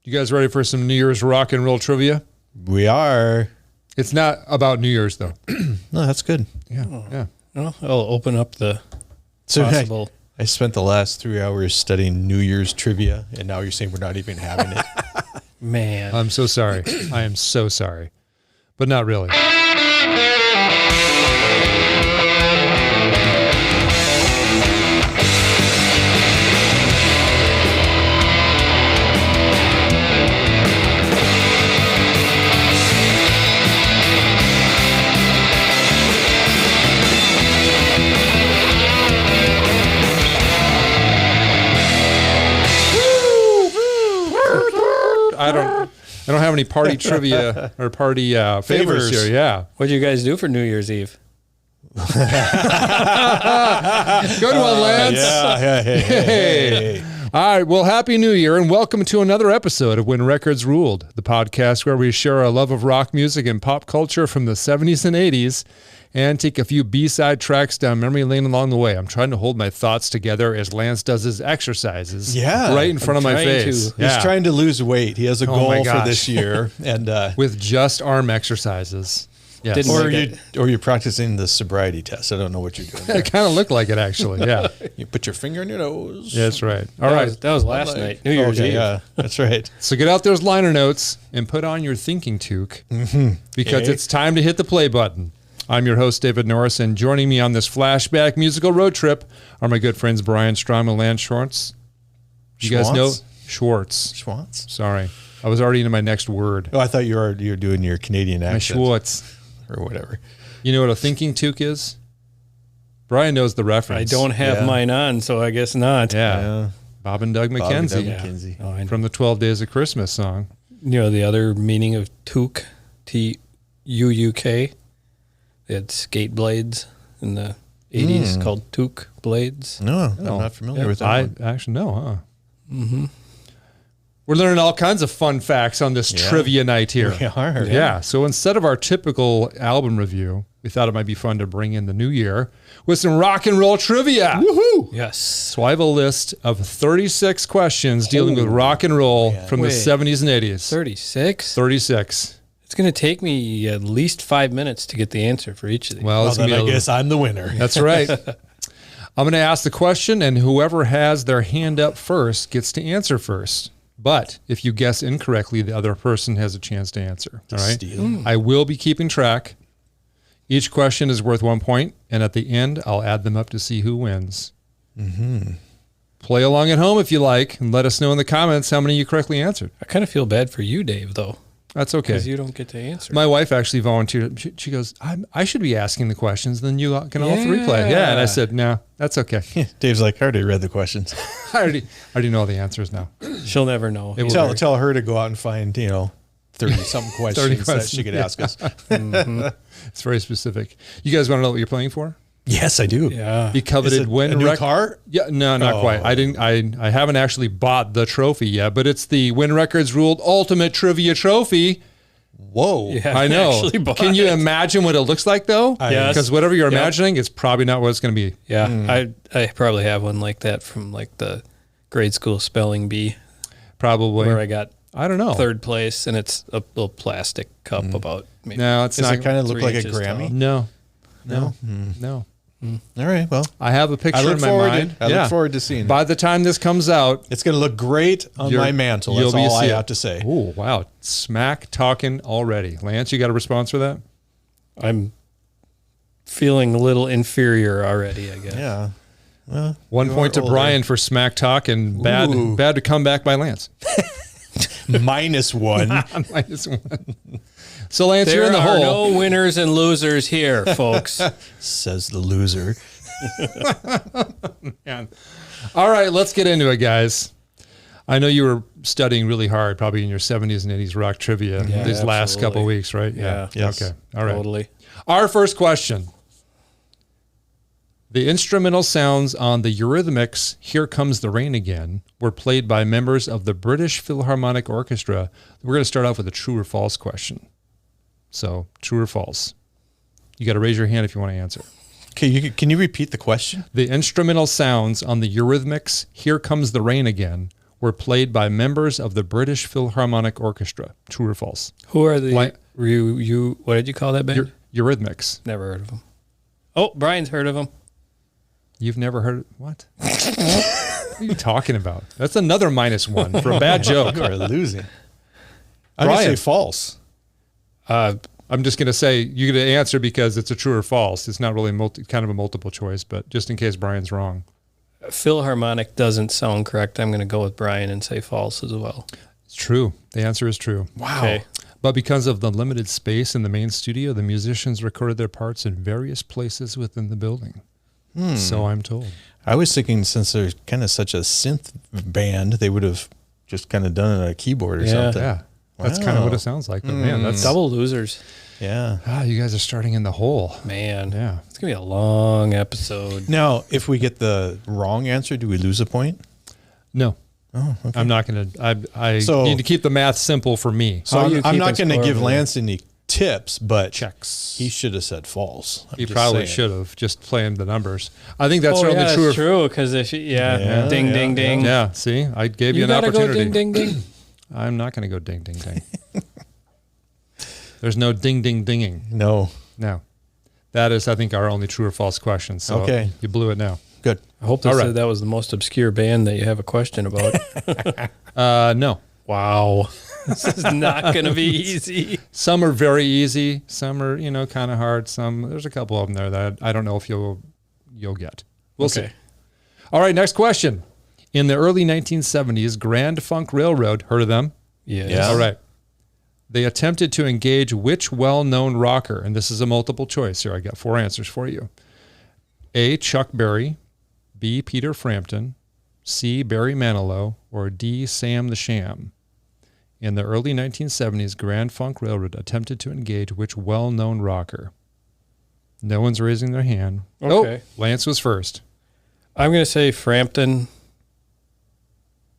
You guys ready for some New Year's rock and roll trivia? We are. It's not about New Year's, though. No, that's good. Yeah, yeah. Well, I'll open up the possible. I spent the last 3 hours studying New Year's trivia, and now you're saying we're not even having it. Man. I'm so sorry. I am so sorry. But not really. I don't have any party trivia or party favors here. Yeah. What did you guys do for New Year's Eve? Good one, Lance. Yeah. Hey. All right. Well, Happy New Year and welcome to another episode of When Records Ruled, the podcast where we share our love of rock music and pop culture from the 70s and 80s and take a few B-side tracks down memory lane along the way. I'm trying to hold my thoughts together as Lance does his exercises right in front of my face. He's trying to lose weight. He has a goal for this year. And with just arm exercises. Yes. Or you're practicing the sobriety test. I don't know what you're doing. It kind of looked like it, actually. Yeah. You put your finger in your nose. Yeah, that's right. All right. That was last night. New Year's Eve. Yeah, that's right. So get out those liner notes and put on your thinking toque because it's time to hit the play button. I'm your host, David Norris, and joining me on this flashback musical road trip are my good friends Brian Strom and Lance Schwartz. You guys know Schwartz. Schwartz? Sorry. I was already into my next word. Oh, I thought you were doing your Canadian accent. My Schwartz. Or whatever. You know what a thinking toque is? Brian knows the reference. I don't have mine on, so I guess not. Yeah. Bob and Doug McKenzie. Oh, from the 12 Days of Christmas song. You know the other meaning of toque, T-U-U-K? They had skate blades in the 80s called toque blades. No, I'm not familiar with that one. Actually know, huh? Mm-hmm. We're learning all kinds of fun facts on this trivia night here. We are. Yeah. So instead of our typical album review, we thought it might be fun to bring in the new year with some rock and roll trivia. Woohoo! Yes. So I have a list of 36 questions dealing with rock and roll from the 70s and 80s. 36? 36. It's going to take me at least 5 minutes to get the answer for each of these. Well, then I guess I'm the winner. That's right. I'm going to ask the question, and whoever has their hand up first gets to answer first. But if you guess incorrectly, the other person has a chance to answer. All right. I will be keeping track. Each question is worth 1 point, and at the end, I'll add them up to see who wins. Play along at home if you like, and let us know in the comments how many you correctly answered. I kind of feel bad for you, Dave, though. That's okay. Because you don't get to answer. My wife actually volunteered. She goes, I should be asking the questions, then you can all three play. Yeah, and I said, no, that's okay. Dave's like, I already read the questions. I already know all the answers now. She'll never know. Tell her to go out and find, 30-something questions that she could ask us. It's very specific. You guys want to know what you're playing for? Yes, I do. Yeah. The coveted a new car? Yeah, no, not quite. I haven't actually bought the trophy yet, but it's the When Records Ruled Ultimate Trivia Trophy. Whoa. Yeah, I know. Can you imagine what it looks like, though? Yes. Because whatever you're imagining, it's probably not what it's going to be. Yeah. I probably have one like that from like the grade school spelling bee. Probably. Where I got don't know. third place, and it's a little plastic cup about maybe. No, it's not. Does it kind of look like a 3 inches Grammy? tall. No. All right, well. I have a picture in my mind. I look forward to seeing it. By the time this comes out, it's going to look great on my mantle. That's all I have to say. Oh, wow. Smack talking already. Lance, you got a response for that? I'm feeling a little inferior already, I guess. Yeah. Well, 1 point to Brian for smack talk and bad to come back by Lance. -1. -1. So Lance, you're in the hole. There are no winners and losers here, folks. Says the loser. Man. All right, let's get into it, guys. I know you were studying really hard, probably in your 70s and 80s rock trivia these last couple of weeks, right? Yeah. Yes. Okay. All right. Totally. Our first question. The instrumental sounds on the Eurythmics' Here Comes the Rain Again were played by members of the British Philharmonic Orchestra. We're going to start off with a true or false question. So, true or false? You got to raise your hand if you want to answer. Okay, can you repeat the question? The instrumental sounds on the Eurythmics' Here Comes the Rain Again were played by members of the British Philharmonic Orchestra. True or false? Who are the what did you call that band? Eurythmics. Never heard of them. Oh, Brian's heard of them. You've never heard what? What are you talking about? That's another -1 for a bad joke. You are losing. I'm going to say false. I'm just going to say you get to answer because it's a true or false. It's not really kind of a multiple choice, but just in case Brian's wrong. Philharmonic doesn't sound correct. I'm going to go with Brian and say false as well. It's true. The answer is true. Wow. Okay. But because of the limited space in the main studio, the musicians recorded their parts in various places within the building. So I'm told. I was thinking since they're kind of such a synth band, they would have just kind of done it on a keyboard or something. Yeah. That's kind of what it sounds like. But man, that's Double losers. Yeah. you guys are starting in the hole. Man. Yeah. It's going to be a long episode. Now, if we get the wrong answer, do we lose a point? No. Oh, okay. I'm not going to. I need to keep the math simple for me. So How are you I'm not keeping going to score give over Lance any tips, but Checks. he should have said false. He probably should have just playing the numbers. I think that's certainly yeah, true. that's true. Because if ding, ding, ding. Yeah. See, I gave you an gotta opportunity. go ding, ding, ding. I'm not going to go ding, ding, ding. There's no ding, ding, dinging. No. No. That is, I think, our only true or false question. So Okay. you blew it now. Good. I hope they All right. said that was the most obscure band that you have a question about. No. Wow. This is not going to be easy. Some are very easy. Some are, kind of hard. There's a couple of them there that I don't know if you'll get. We'll see. All right, next question. In the early 1970s, Grand Funk Railroad, heard of them? Yes. Yeah. All right. They attempted to engage which well-known rocker? And this is a multiple choice here. I got 4 answers for you. A, Chuck Berry, B, Peter Frampton, C, Barry Manilow, or D, Sam the Sham. In the early 1970s, Grand Funk Railroad attempted to engage which well-known rocker? No one's raising their hand. Okay. Oh, Lance was first. I'm going to say Frampton.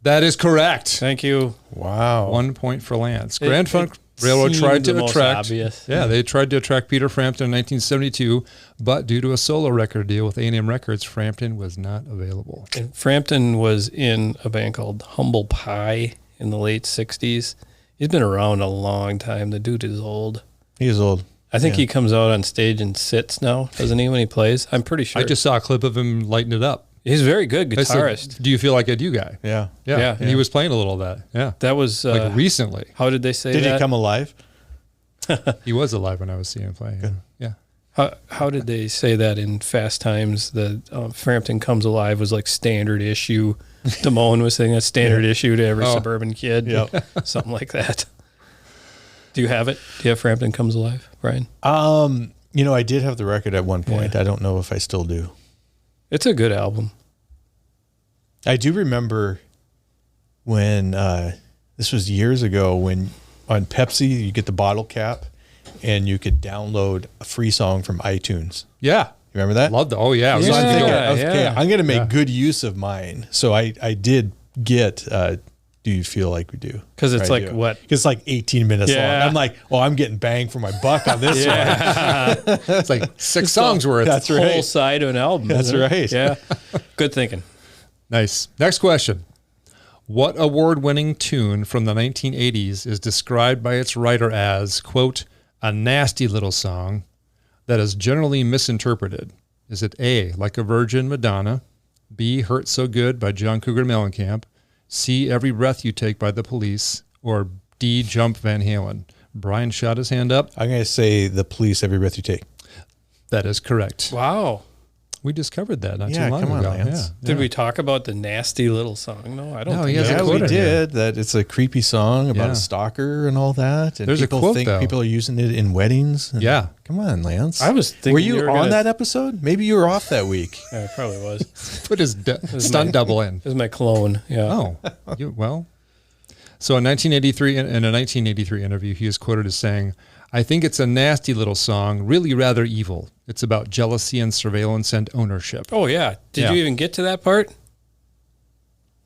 That is correct. Thank you. Wow. 1 point for Lance. Grand Funk it Railroad seemed tried the to most attract. obvious. Yeah, they tried to attract Peter Frampton in 1972, but due to a solo record deal with A&M Records, Frampton was not available. And Frampton was in a band called Humble Pie in the late 60s. He's been around a long time. The dude is old. He is old. I think he comes out on stage and sits now, doesn't he, when he plays? I'm pretty sure. I just saw a clip of him lighting it up. He's a very good I said, guitarist. do you feel like a you guy? Yeah. Yeah. And he was playing a little of that. Yeah. That was Like recently. how did they say Did that? he come alive? He was alive when I was seeing him play. Yeah. How did they say that in Fast Times? The Frampton Comes Alive was like standard issue. Damone was saying a standard issue to every suburban kid. Yep. Something like that. Do you have it? Do you have Frampton Comes Alive, Brian? I did have the record at one point. Yeah. I don't know if I still do. It's a good album. I do remember when this was years ago when on Pepsi you get the bottle cap and you could download a free song from iTunes. Yeah. You remember that? Loved it. Oh, yeah. So I'm thinking, Yeah, okay, yeah. I'm going to make good use of mine. So I did get Do You Feel Like We Do? 'Cause it's Or I like Do. what? It's like 18 minutes long. Yeah. I'm like, I'm getting bang for my buck on this one. It's like 6 songs worth. That's Whole right. side of an album. That's isn't it? right. Yeah. Good thinking. Nice. Next question. What award-winning tune from the 1980s is described by its writer as, quote, a nasty little song that is generally misinterpreted? Is it A, Like a Virgin, Madonna, B, Hurt So Good by John Cougar Mellencamp, C, Every Breath You Take by The Police, or D, Jump Van Halen? Brian shot his hand up. I'm going to say The Police, Every Breath You Take. That is correct. Wow. We discovered that not Yeah, too long come on, ago. Lance. Yeah. Did we talk about the nasty little song? No, I don't No, think he has a Yeah, quote we in here. did. That it's a creepy song about Yeah. a stalker and all that. And There's a people quote, think though. people are using it in weddings. And Yeah. Come on, Lance. I was thinking Were you you were on gonna- that episode? Maybe you were off that week. Yeah, it probably was. Put his stunt double in. This is my clone. Yeah. Oh, well. So in 1983, in a 1983 interview, he is quoted as saying, I think it's a nasty little song, really rather evil. It's about jealousy and surveillance and ownership. Oh, yeah. Did Yeah. you even get to that part?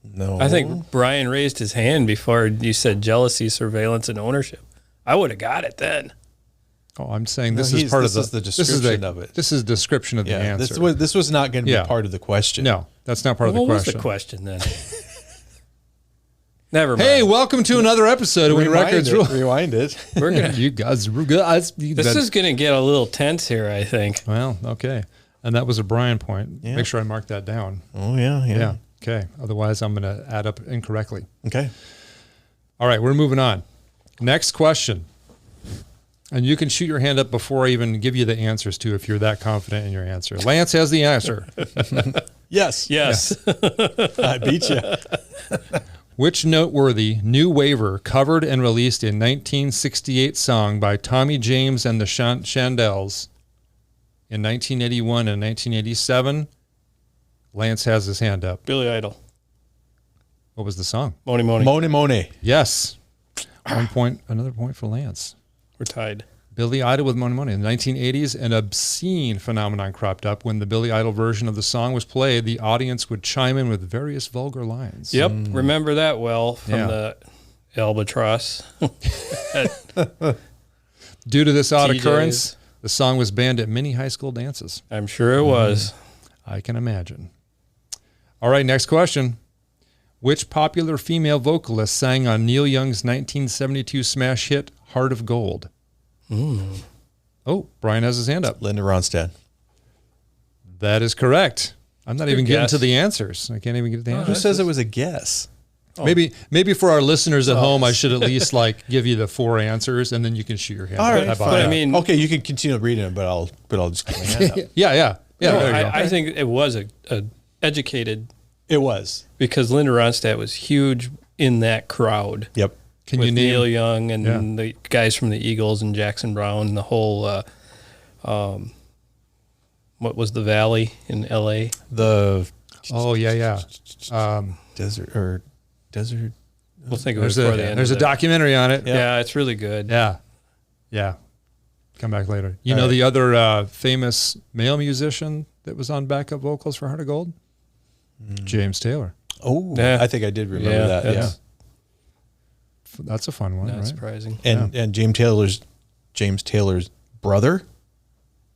No. I think Brian raised his hand before you said jealousy, surveillance, and ownership. I would have got it then. Oh, I'm saying No, this is part this of is the description of it. This is a description of the answer. This was not going to Yeah. be part of the question. No, that's not part What of the was question. the question then? Never mind. Hey, welcome to another episode of When Records Rule. Rewind it. We're gonna. You guys, this This is gonna get a little tense here, I think. Well, okay. And that was a Brian point. Yeah. Make sure I mark that down. Oh, yeah. Okay. Otherwise, I'm going to add up incorrectly. Okay. All right. We're moving on. Next question. And you can shoot your hand up before I even give you the answers, too, if you're that confident in your answer. Lance has the answer. Yes. I beat you. Which noteworthy new waiver covered and released in 1968 song by Tommy James and the Shandells in 1981 and 1987? Lance has his hand up. Billy Idol. What was the song? Money, money. Money, money. Yes. 1 point, another point for Lance. We're tied. Billy Idol with Money, Money. In the 1980s, an obscene phenomenon cropped up. When the Billy Idol version of the song was played, the audience would chime in with various vulgar lines. Yep. Remember that well from the Albatross. Due to this odd occurrence, the song was banned at many high school dances. I'm sure it was. I can imagine. All right, next question. Which popular female vocalist sang on Neil Young's 1972 smash hit, Heart of Gold? Oh, Brian has his hand up. Linda Ronstadt. That is correct. I'm not even getting guess. to the answers. I can't even get to the Who answers. says it was a guess? Oh. Maybe for our listeners at home, I should at least give you the 4 answers, and then you can shoot your hand. All right, How about but that? I mean, okay, you can continue reading it, but I'll just get my hand up. yeah. no, There you go. I think it was a educated, It was. because Linda Ronstadt was huge in that crowd. Yep. Can with you name Neil Young and the guys from the Eagles and Jackson Brown and the whole, what was the Valley in L.A.? The Oh yeah. desert. We'll think of it before the end. There's a documentary on it. Yeah, it's really good. Yeah. Come back later. You know the other famous male musician that was on backup vocals for Heart of Gold? James Taylor. Oh, Yeah. I think I did remember that. Yeah. That's a fun one, Not right? surprising. And James Taylor's brother.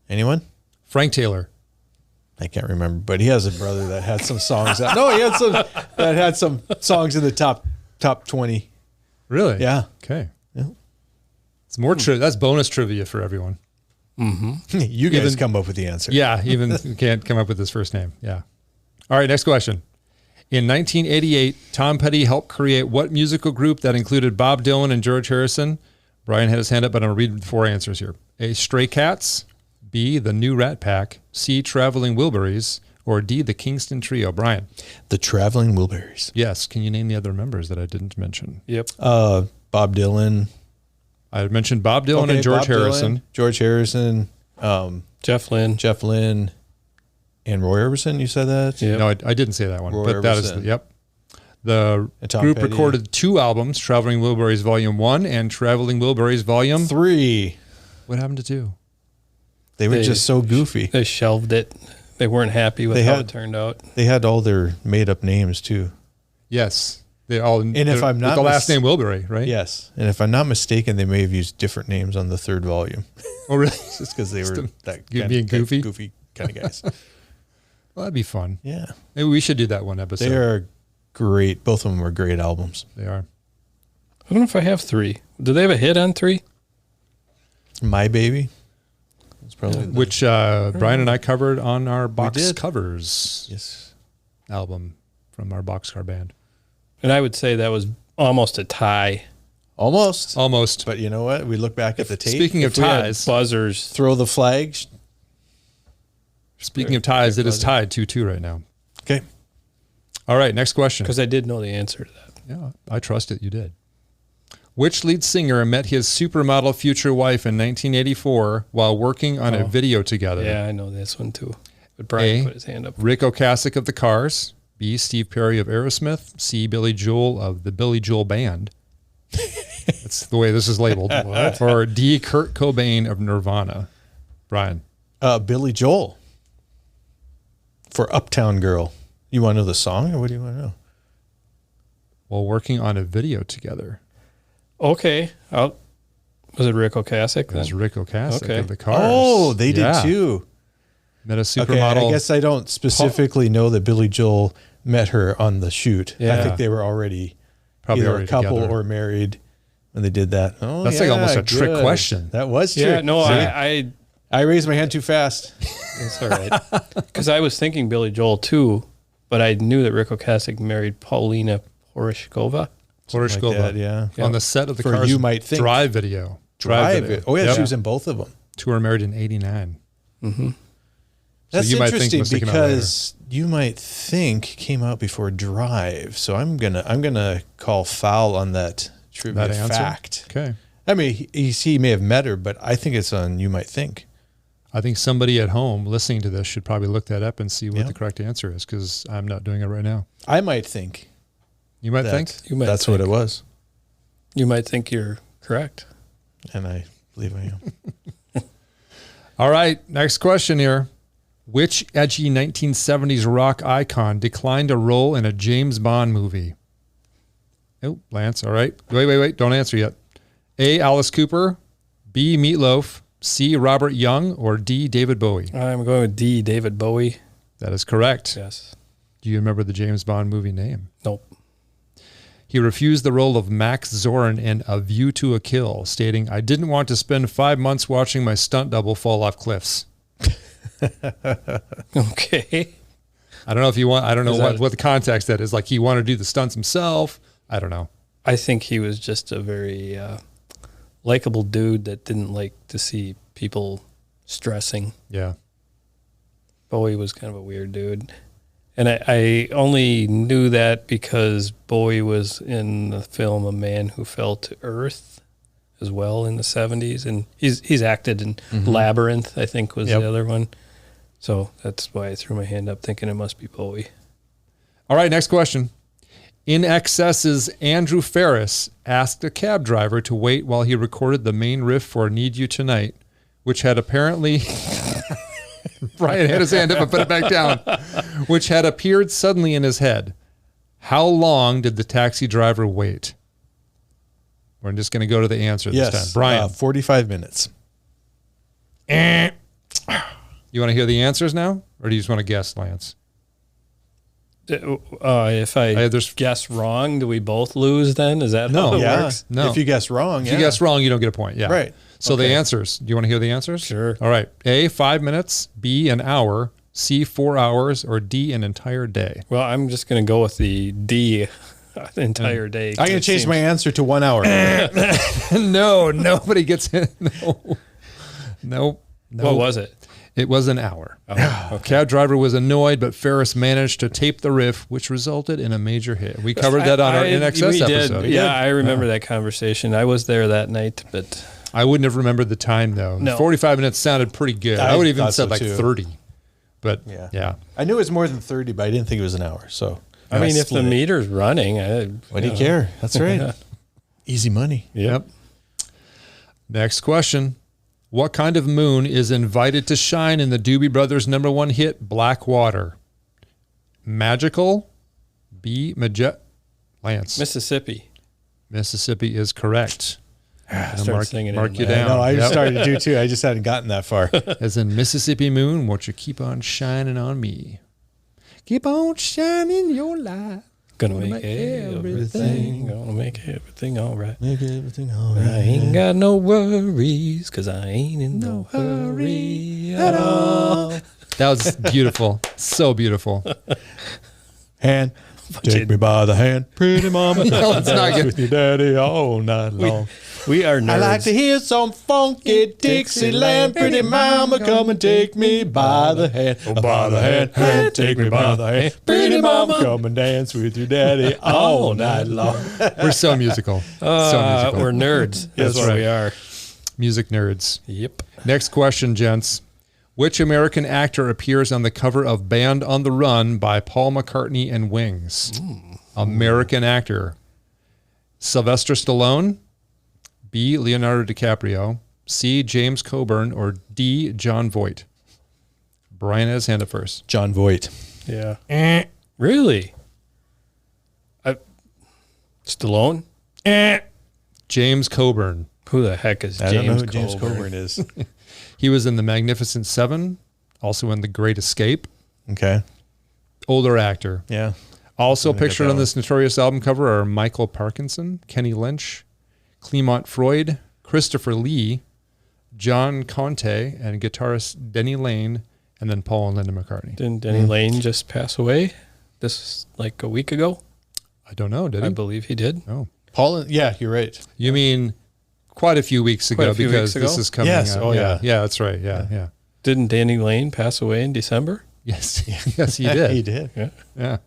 Anyone? Frank Taylor. I can't remember, but he has a brother that had some songs. He had some songs in the top 20. Really? Yeah. Okay. Yeah. It's more that's bonus trivia for everyone. You guys come up with the answer. Yeah, even if you can't come up with his first name. Yeah. All right, next question. In 1988, Tom Petty helped create what musical group that included Bob Dylan and George Harrison? Brian had his hand up, but I'm going to read 4 answers here. A, Stray Cats. B, the New Rat Pack. C, Traveling Wilburys. Or D, the Kingston Trio. Brian. The Traveling Wilburys. Yes. Can you name the other members that I didn't mention? Yep. Bob Dylan. I mentioned Bob Dylan and George Harrison. George Harrison. Jeff Lynne. And Roy Orbison, you said that? Yep. No, I didn't say that one. Roy but that is, Orbison. yep. The And group Petty. recorded 2 albums, Traveling Wilburys Volume 1 and Traveling Wilburys Volume 3. What happened to 2? They were just so goofy. They shelved it. They weren't happy with how it turned out. They had all their made-up names, too. Yes. They all, And if I'm not with the last name Wilbury, right? Yes. And if I'm not mistaken, they may have used different names on the 3rd volume. Oh, really? Just because they were being goofy? goofy kind of guys. Well, that'd be fun. Yeah. Maybe we should do that one episode. They are great. Both of them are great albums. They are. I don't know if I have 3. Do they have a hit on 3? My Baby. It's probably Which Brian and I covered on our Box did. Covers album from our Boxcar band. And I would say that was almost a tie. almost. But you know what? We look back at the tape. Speaking of We had ties, buzzers. Throw the flag. speaking of ties, it is tied 2-2 right now. Okay. All right, next question. Because I did know the answer to that. Yeah, I trust it. You did. Which lead singer met his supermodel future wife in 1984 while working on a video together? Yeah, I know this one too. But Brian A, put his hand up. Rick Ocasek of the Cars. B, Steve Perry of Aerosmith. C, Billy Joel of the Billy Joel Band. That's the way this is labeled. Or D, Kurt Cobain of Nirvana. Brian. Billy Joel. For Uptown Girl. You want to know the song, or what do you want to know? While working on a video together. Okay. Was it Rick Ocasek It was then? Rick Ocasek Okay. of the Cars. Oh, they Yeah. did too. Met a Okay, supermodel. I guess I don't specifically know that Billy Joel met her on the shoot. I Yeah. think they were already Probably either already a couple together. or married when they did that. Oh, That's like almost a trick good. question. That was trick. Yeah, no, See? I raised my hand too fast. it's all right. Because I was thinking Billy Joel too, but I knew that Rick Ocasek married Paulina Poroshkova. Porishkova, Like that, yeah. on the set of the For Cars You Might Think. Drive video. Drive. Oh, yeah, Yep. she was in both of them. Two were married in 89. Mm-hmm. That's You Might Think interesting must have come out later. because You Might Think came out before Drive. So I'm gonna call foul on that trivia That answer? fact. Okay. I mean, he may have met her, but I think it's on You Might Think. I think somebody at home listening to this should probably look that up and see what Yeah. the correct answer is, because I'm not doing it right now. I might think. You might that think? You might that's think. what it was. You might think you're correct. And I believe I am. All right, next question here. Which edgy 1970s rock icon declined a role in a James Bond movie? Oh, Lance, all right. Wait. Don't answer yet. A, Alice Cooper. B, Meatloaf. C, Robert Young. Or D, David Bowie. I'm going with D, David Bowie. That is correct. Yes. Do you remember the James Bond movie name? Nope. He refused the role of Max Zorin in A View to a Kill, stating, "I didn't want to spend 5 months watching my stunt double fall off cliffs." Okay. I don't know if you want, I don't know Is what the context that is. Like he wanted to do the stunts himself. I don't know. I think he was just a very likable dude that didn't like to see people stressing. Yeah. Bowie was kind of a weird dude. And I only knew that because Bowie was in the film A Man Who Fell to Earth as well in the 70s. And he's acted in Labyrinth, I think was the other one. So that's why I threw my hand up thinking it must be Bowie. All right, next question. In Excess's Andrew Ferris asked a cab driver to wait while he recorded the main riff for Need You Tonight, which had apparently... Brian had his hand up and put it back down, which had appeared suddenly in his head. How long did the taxi driver wait? We're just going to go to the answer this time. Brian. 45 minutes. You want to hear the answers now? Or do you just want to guess, Lance? If I guess wrong, do we both lose then? Is that how it works? No. If you guess wrong, If you guess wrong, you don't get a point. Yeah. Right. So the answers. Do you want to hear the answers? Sure. All right. A, 5 minutes. B, an hour. C, 4 hours. Or D, an entire day. Well, I'm just going to go with the D, the entire day. I'm going to change my answer to 1 hour. No, nobody gets it. No. What was it? It was an hour. Oh, okay. Cab driver was annoyed, but Ferris managed to tape the riff, which resulted in a major hit. We covered that on our In Excess episode. Yeah, I remember that conversation. I was there that night, but I wouldn't have remembered the time, though. No. 45 minutes sounded pretty good. I would have even thought said so, like too. 30. But yeah. I knew it was more than 30, but I didn't think it was an hour. So I mean, if the split it. meter's running, What do you care? That's right. Easy money. Yep. Next question. What kind of moon is invited to shine in the Doobie Brothers' #1 hit, Black Water? Magical? B, Lance. Mississippi. Mississippi is correct. Start singing it mark in you my head. down. No, I Yep. started to do too. I just hadn't gotten that far. As in Mississippi moon, won't you keep on shining on me? Keep on shining your light. Gonna make everything. Gonna make everything all right. Make everything all I right. ain't got no worries, cause I ain't in no hurry at all. That was beautiful. So beautiful. Hand, take me by the hand, pretty mama. No, it's not good. With your daddy all night long. We are nerds. I like to hear some funky Dixieland. Pretty mama, come and take me by the hand. By the hand, take me by the hand. Pretty mama, come and dance with your daddy all night long. We're so musical. So musical. We're nerds. That's what we are. Music nerds. Yep. Next question, gents. Which American actor appears on the cover of Band on the Run by Paul McCartney and Wings? American actor. Sylvester Stallone. B, Leonardo DiCaprio. C, James Coburn. Or D, John Voight. Brian has his hand up first. John Voight. Yeah. Really? Stallone? James Coburn. Who the heck is I don't know James who James Coburn? Coburn is. He was in The Magnificent Seven, also in The Great Escape. Okay. Older actor. Yeah. Also pictured on this Notorious album cover are Michael Parkinson, Kenny Lynch, Clement Freud, Christopher Lee, John Conte, and guitarist Denny Lane, and then Paul and Linda McCartney. Didn't Denny Lane just pass away this like a week ago? I don't know, did he? I believe he did. Oh. Paul, yeah, you're right. You mean quite a few weeks ago, because this is coming Yes. out. Oh, yeah. Yeah, that's right. Yeah. Didn't Danny Lane pass away in December? Yes. Yes, he did. He did. Yeah.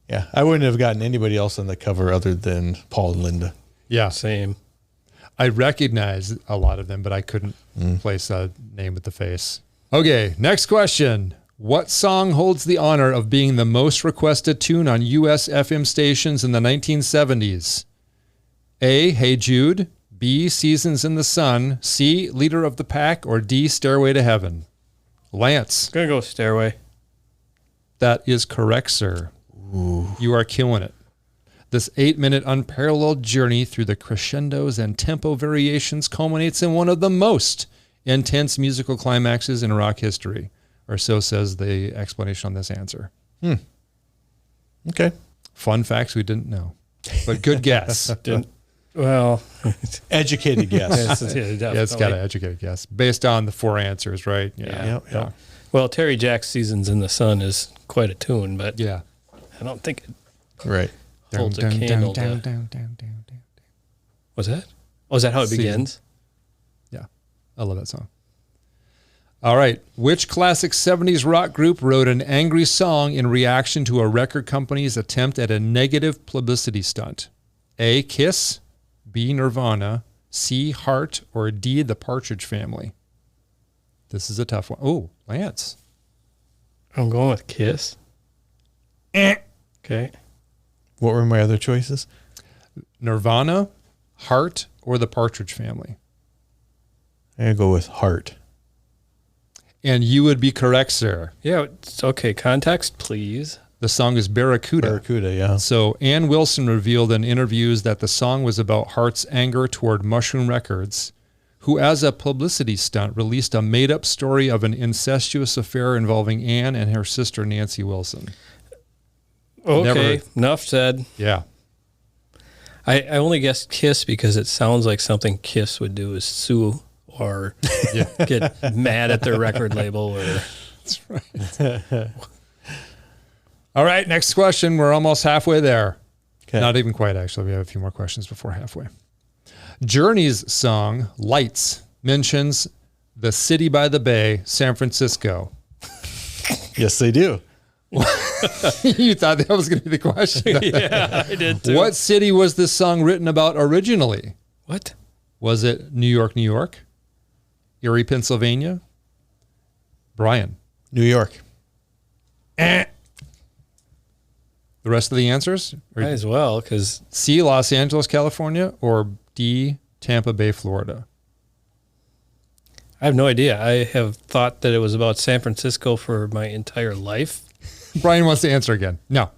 Yeah. I wouldn't have gotten anybody else on the cover other than Paul and Linda. Yeah. Same. I recognize a lot of them, but I couldn't place a name with the face. Okay, next question. What song holds the honor of being the most requested tune on U.S. FM stations in the 1970s? A, Hey Jude, B, Seasons in the Sun, C, Leader of the Pack, or D, Stairway to Heaven? Lance. Gonna go Stairway. That is correct, sir. Ooh. You are killing it. This 8-minute unparalleled journey through the crescendos and tempo variations culminates in one of the most intense musical climaxes in rock history, or so says the explanation on this answer. Okay. Fun facts we didn't know, but good guess. Well, educated guess. It's got an educated guess based on the 4 answers, right? Yeah. Well, Terry Jack's Seasons in the Sun is quite a tune, but yeah, I don't think it right. holds a candle to... What's that? Oh, is that how it begins? Yeah. I love that song. All right. Which classic 70s rock group wrote an angry song in reaction to a record company's attempt at a negative publicity stunt? A, Kiss, B, Nirvana, C, Heart, or D, The Partridge Family? This is a tough one. Oh, Lance. I'm going with Kiss. Okay. What were my other choices? Nirvana, Heart, or The Partridge Family? I'm going to go with Heart. And you would be correct, sir. Yeah, it's okay. Context, please. The song is Barracuda. Barracuda, yeah. So Ann Wilson revealed in interviews that the song was about Hart's anger toward Mushroom Records, who as a publicity stunt released a made-up story of an incestuous affair involving Ann and her sister Nancy Wilson. Okay, enough said. Yeah. I only guessed Kiss because it sounds like something Kiss would do is sue or get mad at their record label. Or That's right. All right, next question. We're almost halfway there. Okay. Not even quite, actually. We have a few more questions before halfway. Journey's song, Lights, mentions the city by the bay, San Francisco. Yes, they do. You thought that was going to be the question. yeah, I did too. What city was this song written about originally? What? Was it New York, New York? Erie, Pennsylvania? Brian? New York. The rest of the answers? Might as well, because... C, Los Angeles, California, or D, Tampa Bay, Florida? I have no idea. I have thought that it was about San Francisco for my entire life. Brian wants to answer again. No.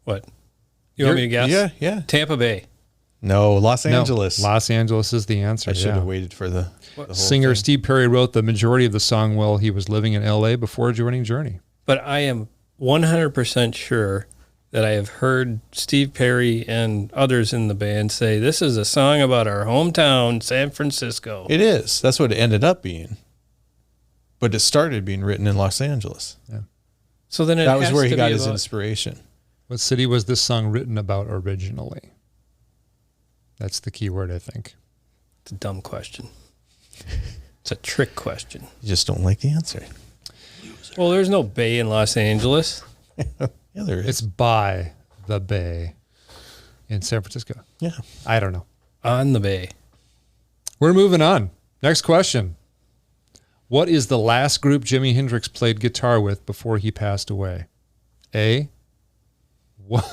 What? You want me to guess? Yeah. Tampa Bay. No, Los Angeles. No, Los Angeles is the answer. I should have waited for the whole Singer thing. Steve Perry wrote the majority of the song while he was living in L.A. before joining Journey. But I am 100% sure that I have heard Steve Perry and others in the band say, this is a song about our hometown, San Francisco. It is. That's what it ended up being. But it started being written in Los Angeles. Yeah. So then that was where he got his inspiration. What city was this song written about originally? That's the key word, I think. It's a dumb question. It's a trick question. You just don't like the answer. Well, there's no bay in Los Angeles. Yeah, there is. It's by the bay in San Francisco. Yeah. I don't know. On the bay. We're moving on. Next question. What is the last group Jimi Hendrix played guitar with before he passed away? A. What?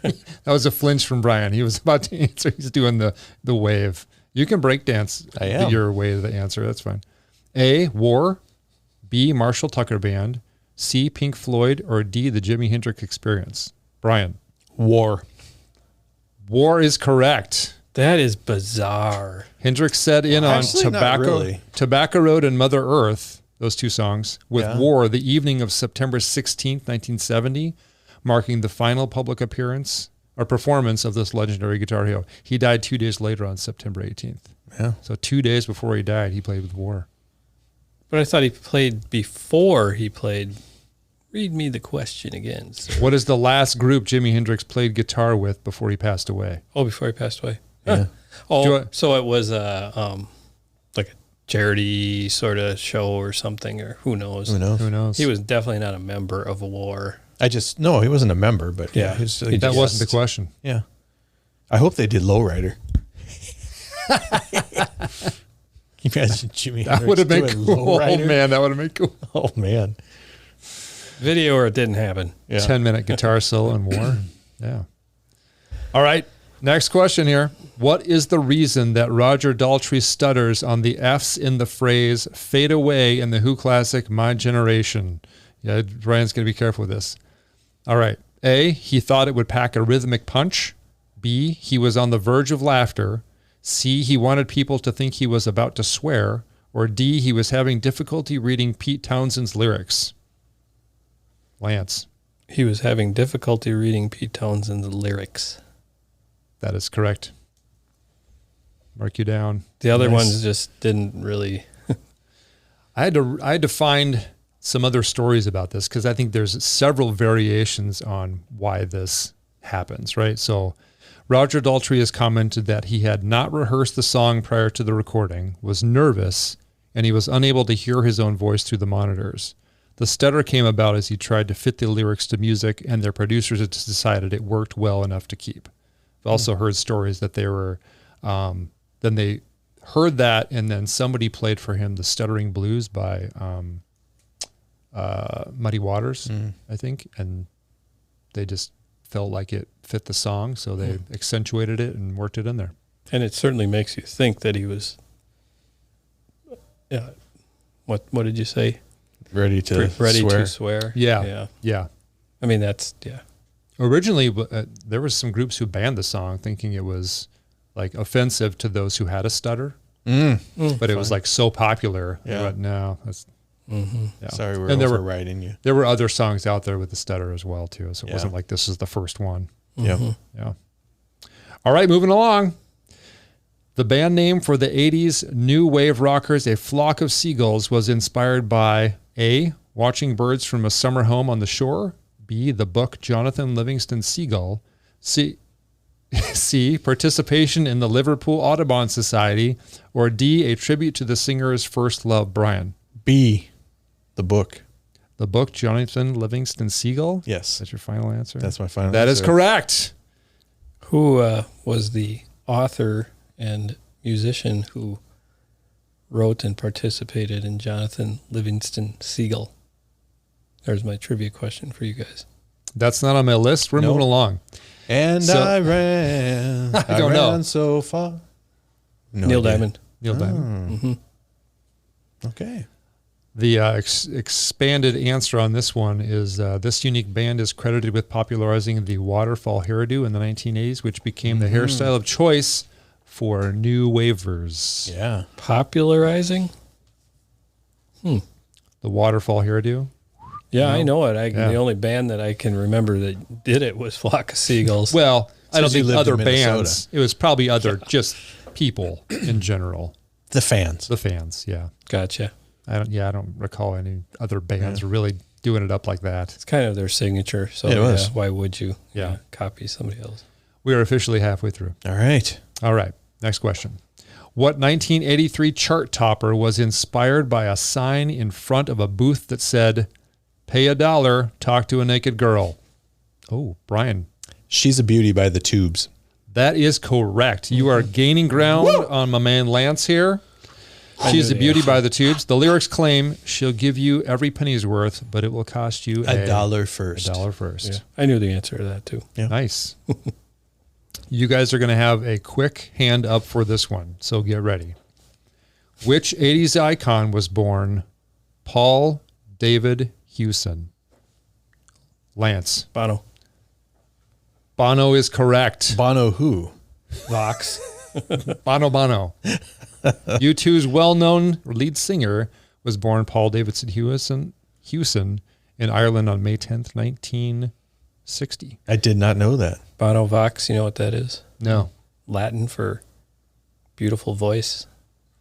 That was a flinch from Brian. He was about to answer. He's doing the wave. You can break dance your way to the answer. That's fine. A. War. B. Marshall Tucker Band. C. Pink Floyd. Or D. The Jimi Hendrix Experience. Brian. War. War is correct. That is bizarre. Hendrix set in on Actually, not really. Tobacco Road and Mother Earth, those two songs, with Yeah. War the evening of September 16th, 1970, marking the final public appearance or performance of this legendary guitar hero. He died 2 days later on September 18th. Yeah. So 2 days before he died, he played with War. But I thought he played before he played. Read me the question again, sir. What is the last group Jimi Hendrix played guitar with before he passed away? Oh, before he passed away. Yeah. Huh. Oh, Do you- so it was like a charity sort of show or something, or who knows? Who knows? Who knows? He was definitely not a member of War. No, he wasn't a member, but Yeah. he was He that just- wasn't the question. Yeah. I hope they did Lowrider. Can you imagine Jimmy That Hendrix would have been doing cool. Oh, Lowrider? man, that would have been cool. Oh, man. Video or it didn't happen. Yeah. 10-minute guitar solo in War. Yeah. All right. Next question here. What is the reason that Roger Daltrey stutters on the F's in the phrase "fade away" in the Who classic "My Generation"? Yeah, Brian's going to be careful with this. All right. A, he thought it would pack a rhythmic punch. B, he was on the verge of laughter. C, he wanted people to think he was about to swear. Or D, he was having difficulty reading Pete Townshend's lyrics. Lance. He was having difficulty reading Pete Townshend's lyrics. That is correct. Mark you down. The other Nice. ones just didn't really. I had to find some other stories about this because I think there's several variations on why this happens, right? So Roger Daltrey has commented that he had not rehearsed the song prior to the recording, was nervous, and he was unable to hear his own voice through the monitors. The stutter came about as he tried to fit the lyrics to music, and their producers had decided it worked well enough to keep. I've also heard stories that they were, then they heard that, and then somebody played for him the Stuttering Blues by Muddy Waters, I think, and they just felt like it fit the song, so they accentuated it and worked it in there. And it certainly makes you think that he was. What did you say? Ready to swear. Yeah. I mean, that's Originally, there was some groups who banned the song, thinking it was like offensive to those who had a stutter. But it was like so popular. Yeah. But no, that's yeah. Sorry, we're And there were- overriding you. There were other songs out there with the stutter as well too, so it Yeah. wasn't like this is the first one. Yep. Yeah. All right, moving along. The band name for the 80s new wave rockers, A Flock of Seagulls, was inspired by A, watching birds from a summer home on the shore, B, the book Jonathan Livingston Seagull, C, participation in the Liverpool Audubon Society, or D, a tribute to the singer's first love, Brian. B, the book. The book Jonathan Livingston Seagull? Yes. That's your final answer? That's my final That is answer. correct. who was the author and musician who wrote and participated in Jonathan Livingston Seagull. There's my trivia question for you guys. That's not on my list. We're Nope. moving along. And So- I ran. I don't know. ran so far. No Neil idea. Diamond. Neil Diamond. Okay. The expanded answer on this one is this unique band is credited with popularizing the waterfall hairdo in the 1980s, which became the hairstyle of choice for new wavers. Yeah. Popularizing? The waterfall hairdo. Yeah, No. I know it. Yeah. The only band that I can remember that did it was Flock of Seagulls. Well, I don't Since you think lived other in Minnesota. bands. It was probably other just people in general. The fans. The fans, yeah. Gotcha. I don't recall any other bands really doing it up like that. It's kind of their signature. So It was. why would you Yeah. copy somebody else? We are officially halfway through. All right. All right, next question. What 1983 chart topper was inspired by a sign in front of a booth that said, "Pay $1, talk to a naked girl"? Oh, Brian. She's a Beauty by the Tubes. That is correct. You are gaining ground on my man Lance here. She's a knew the Beauty answer. by the Tubes. The lyrics claim she'll give you every penny's worth, but it will cost you $1 first. $1 first. Yeah. I knew the answer to that too. Yeah. Nice. You guys are going to have a quick hand up for this one, so get ready. Which 80s icon was born Paul David Hewson? Lance. Bono. Bono is correct. Bono who? Vox. Bono. U2's well-known lead singer was born Paul Davidson Hewson in Ireland on May 10th, 1960. I did not know that. Bono Vox, you know what that is? No. Latin for beautiful voice,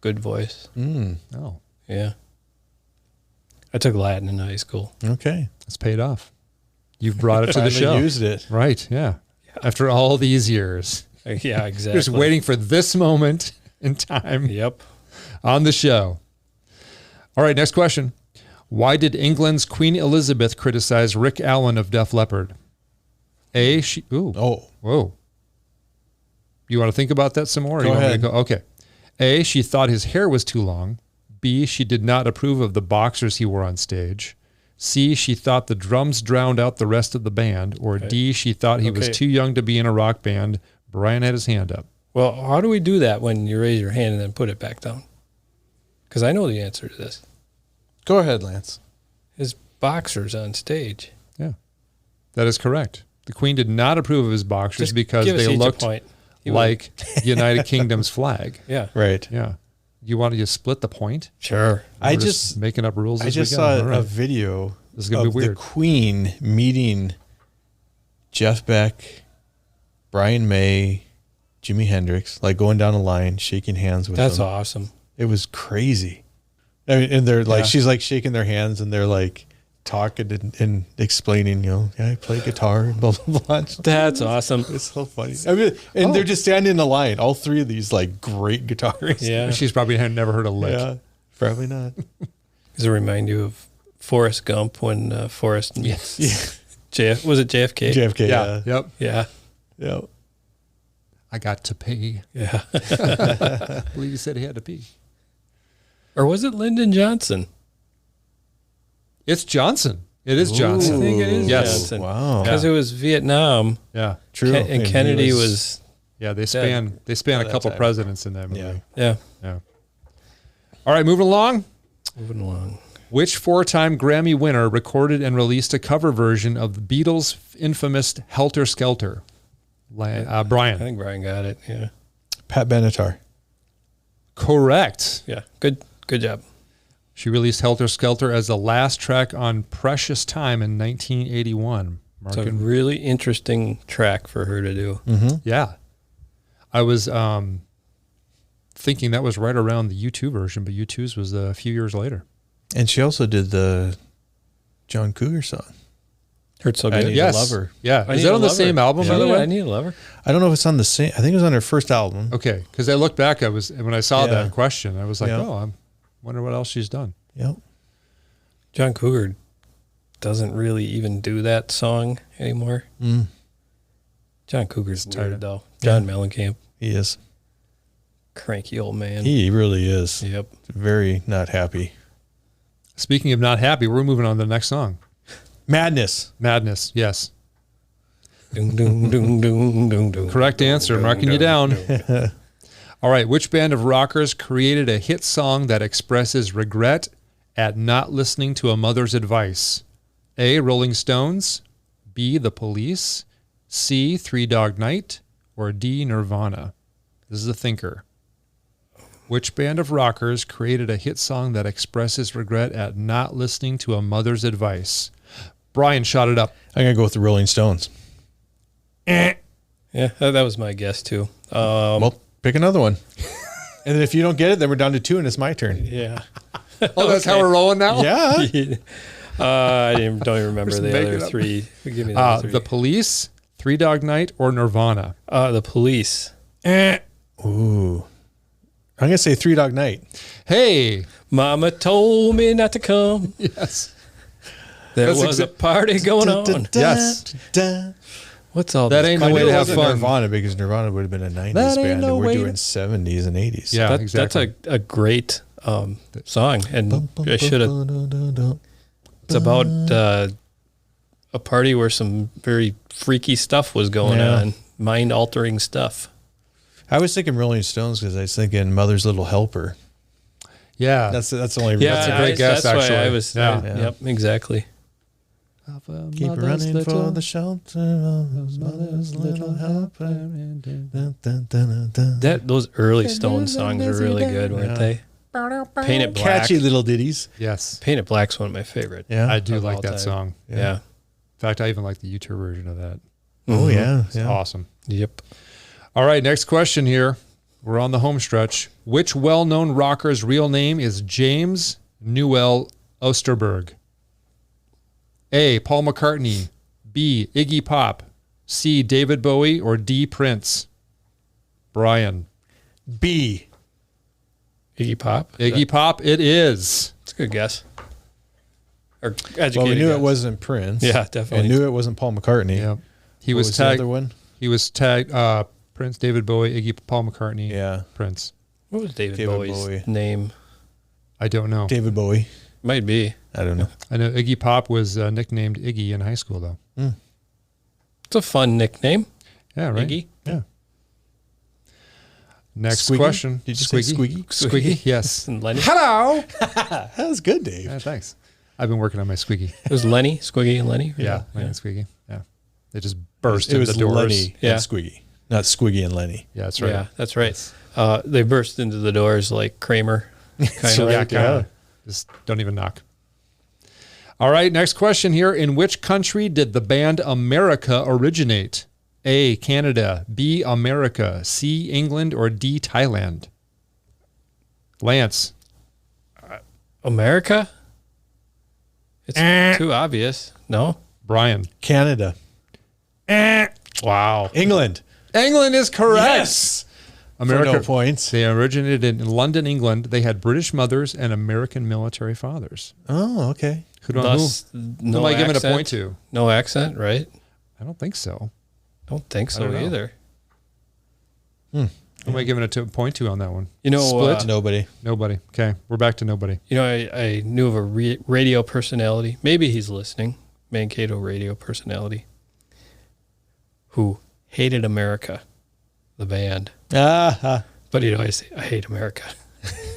good voice. Oh. Yeah. I took Latin in high school. Okay. It's paid off. You've brought it to the Finally show. used it. Right, yeah. After all these years. Yeah, exactly. Just waiting for this moment in time Yep. on the show. All right, next question. Why did England's Queen Elizabeth criticize Rick Allen of Def Leppard? Whoa. You want to think about that some more? Or Go you want me to ahead. Okay. A, she thought his hair was too long. B, she did not approve of the boxers he wore on stage. C, she thought the drums drowned out the rest of the band. Or D, she thought he was too young to be in a rock band. Brian had his hand up. Well, how do we do that when you raise your hand and then put it back down? Because I know the answer to this. Go ahead, Lance. His boxers on stage. Yeah, that is correct. The Queen did not approve of his boxers Just because give us they each a looked point. like United Kingdom's flag. Yeah. Right. Yeah. You want to just split the point? Sure. We're just making up rules. I as just we saw go. All right. a video This is gonna of be the weird. Queen meeting Jeff Beck, Brian May, Jimi Hendrix, like going down the line, shaking hands with That's them. awesome. It was crazy. I mean, and they're like, she's like shaking their hands, and they're like talking and explaining, I play guitar, blah blah blah. That's awesome. It's so funny. I mean, and they're just standing in the line. All three of these like great guitarists. Yeah. She's probably had never heard a lick. Yeah, probably not. Does it remind you of Forrest Gump when Forrest meets was it JFK? JFK. Yeah. Yeah. Yep. Yeah. Yep. I got to pay. Yeah. I believe he said he had to pee. Or was it Lyndon Johnson? It's Johnson. It is I Johnson. think it is Yes. Johnson. Wow. Because it was Vietnam. Yeah. True. And Kennedy was Yeah. They span a that couple time. presidents in that movie. Yeah. yeah. Yeah. All right, moving along. Moving along. Which four-time Grammy winner recorded and released a cover version of the Beatles' infamous Helter Skelter? Brian. I think Brian got it. Yeah. Pat Benatar. Correct. Yeah. Good job. She released Helter Skelter as the last track on Precious Time in 1981. It's a really interesting track for her to do. Yeah. I was thinking that was right around the U2 version, but U2's was a few years later. And she also did the John Cougar song. Hurt So I Good. Need Yes. a Lover. Yeah. I Is Need that a on the Lover. same album, by the I way? Need a Lover. I don't know if it's on the same. I think it was on her first album. Okay. Because I looked back, when I saw Yeah. that question, I was like, Yeah. I wonder what else she's done. Yep. John Cougar doesn't really even do that song anymore. John Cougar's tired though. John Mellencamp, He is. cranky old man. He really is. Yep. Very not happy. Speaking of not happy, we're moving on to the next song. Madness. Madness. Yes. Dung, dung, dung, dung, dung, dung. Correct answer. I'm marking you down. All right. Which band of rockers created a hit song that expresses regret at not listening to a mother's advice? A, Rolling Stones. B, The Police. C, Three Dog Night. Or D, Nirvana. This is a thinker. Which band of rockers created a hit song that expresses regret at not listening to a mother's advice? Brian shot it up. I'm gonna go with the Rolling Stones. Yeah, that was my guess too. Well, pick another one. And then if you don't get it, then we're down to 2, and it's my turn. Yeah. Oh, that's how we're rolling now? Yeah. I don't even remember Just the make other it up. three. Give me the other three. The Police, Three Dog Night, or Nirvana? The Police. Ooh. I'm gonna say Three Dog Night. Hey. Mama told me not to come. Yes. There That's was a party going on. Yes. What's all That this? ain't no I way knew to it have wasn't fun. Nirvana, because Nirvana would have been a 90s That ain't band, no and we're way doing to- 70s and 80s. Yeah, That's exactly. a great song, and I should have. It's about a party where some very freaky stuff was going on, mind-altering stuff. I was thinking Rolling Stones because I was thinking Mother's Little Helper. Yeah. That's the only. Yeah, That's a great guess, that's actually. why I was. Yeah. Yep, exactly. Keep running for the shelter of Mother's Little Helper. Those early Stone songs are really good, weren't they? Paint It Black. Catchy little ditties. Yes. Paint It Black's one of my favorite. Yeah. I do Of like all that time. song. Yeah. In fact, I even like the YouTube version of that. Oh, yeah. It's Yeah. awesome. Yep. All right, next question here. We're on the home stretch. Which well-known rocker's real name is James Newell Osterberg? A, Paul McCartney. B, Iggy Pop. C, David Bowie. Or D, Prince? Brian. B. Iggy Pop. Iggy Pop it is. It's a good guess. Or educated Well, we knew guess. it wasn't Prince. Yeah, definitely. I knew it wasn't Paul McCartney. Yeah. He What was was the tagged. other one? He was tagged Prince, David Bowie, Iggy, Paul McCartney, Yeah. Prince. What was David David Bowie's Bowie. name? I don't know. David Bowie. Might be. I don't know. I know Iggy Pop was nicknamed Iggy in high school, though. It's a fun nickname. Yeah, right. Iggy. Yeah. Next Squiggy? question. Did you say Squiggy? Squiggy, yes. And Lenny. Hello. That was good, Dave. Yeah, thanks. I've been working on my Squiggy. It was Lenny, Squiggy, and Lenny. Yeah, Lenny and Squiggy. Yeah. They just burst It in was the doors. Lenny Yeah. and Squiggy, not Squiggy and Lenny. Yeah, that's right. Yeah, that's right. They burst into the doors like Kramer. Kind of. Yeah, kinda. Just don't even knock. All right, next question here. In which country did the band America originate? A, Canada. B, America. C, England. Or D, Thailand? Lance. America? It's too obvious. No? Brian. Canada. Wow. England. England is correct. Yes. America. For no points. They originated in London, England. They had British mothers and American military fathers. Oh, okay. Who Thus, who no am I giving a accent. point to? No accent, right? I don't think so. Don't think I so don't know. either. Who am I giving a point to on that one? You know, Split? Nobody. Nobody. Okay, we're back to nobody. You know, I knew of a radio personality. Maybe he's listening. Mankato radio personality who hated America, the band. But he'd always say, "I hate America."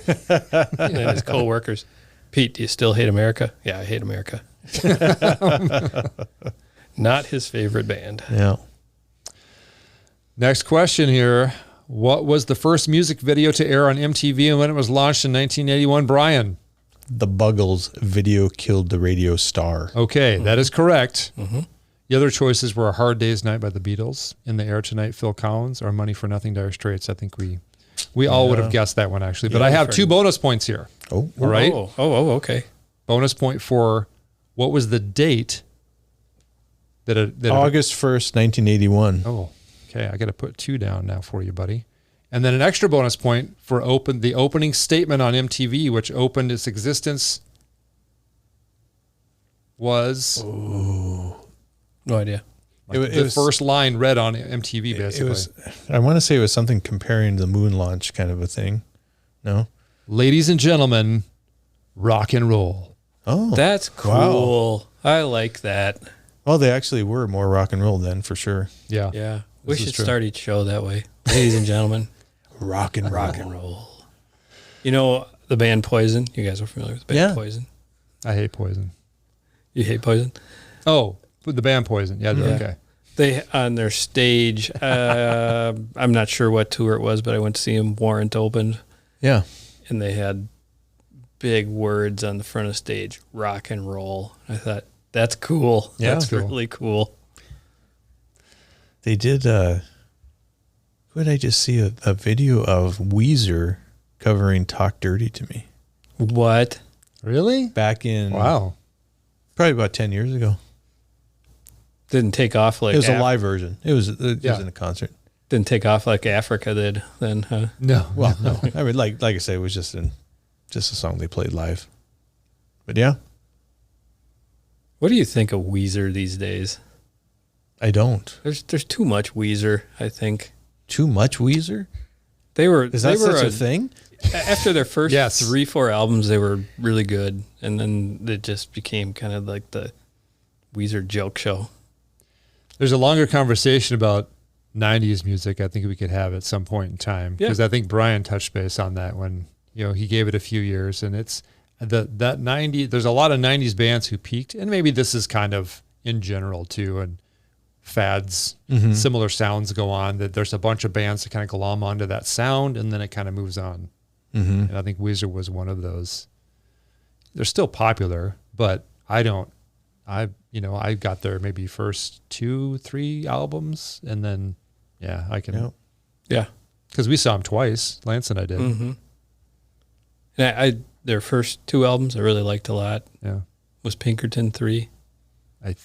And then his coworkers, "Pete, do you still hate America?" "Yeah, I hate America." Not his favorite band. Yeah. Next question here. What was the first music video to air on MTV and when it was launched in 1981? Brian. The Buggles video killed the radio star. Okay, that is correct. Mm-hmm. The other choices were A Hard Day's Night by the Beatles, In the Air Tonight, Phil Collins, or Money for Nothing, Dire Straits. I think we all would have guessed that one, actually. But Yeah, I have for- 2 bonus points here. Oh, All right? Oh, okay. Bonus point for what was the date that it August 1st, 1981. Oh, okay. I got to put 2 down now for you, buddy. And then an extra bonus point for the opening statement on MTV, which opened its existence, was No idea. the first line read on MTV, basically. It was. I want to say it was something comparing the moon launch kind of a thing. No. Ladies and gentlemen, rock and roll. Oh, That's cool. I like that. well, they actually were more rock and roll then, for sure. Yeah. Yeah. We This is should true. start each show that way. Ladies and gentlemen, Rock and rock and roll. You know the band Poison? You guys are familiar with the band Yeah. Poison? I hate Poison. You hate Poison? Oh, the band Poison. Yeah, okay. They, on their stage, I'm not sure what tour it was, but I went to see them. Warrant opened, Yeah. and they had big words on the front of stage, rock and roll. I thought, that's cool. Yeah, That's cool. really cool. They did. Who did I just see a video of Weezer covering "Talk Dirty to Me" What? Really? back in Wow. probably about 10 years ago. Didn't take off like It was a live version. It was Yeah. in a concert. Didn't take off like Africa did then, huh? No. Well, no, I mean, like I said, it was just a song they played live. But yeah, What do you think of Weezer these days? I don't. There's too much Weezer, I think. Too much Weezer? They were Is that they were such a thing? After their first Yes. 3-4 albums, they were really good, and then it just became kind of like the Weezer joke show. There's a longer conversation about 90s music I think we could have at some point in time. Yeah. Because I think Brian touched base on that when, he gave it a few years. And it's that 90, there's a lot of 90s bands who peaked. And maybe this is kind of in general too. And fads, similar sounds go on, that there's a bunch of bands that kind of glom onto that sound and then it kind of moves on. And I think Weezer was one of those. They're still popular, but I got their maybe first 2-3 albums, and then I can because we saw them twice. Lance and I did. And their first 2 albums I really liked a lot. Yeah, was Pinkerton 3. I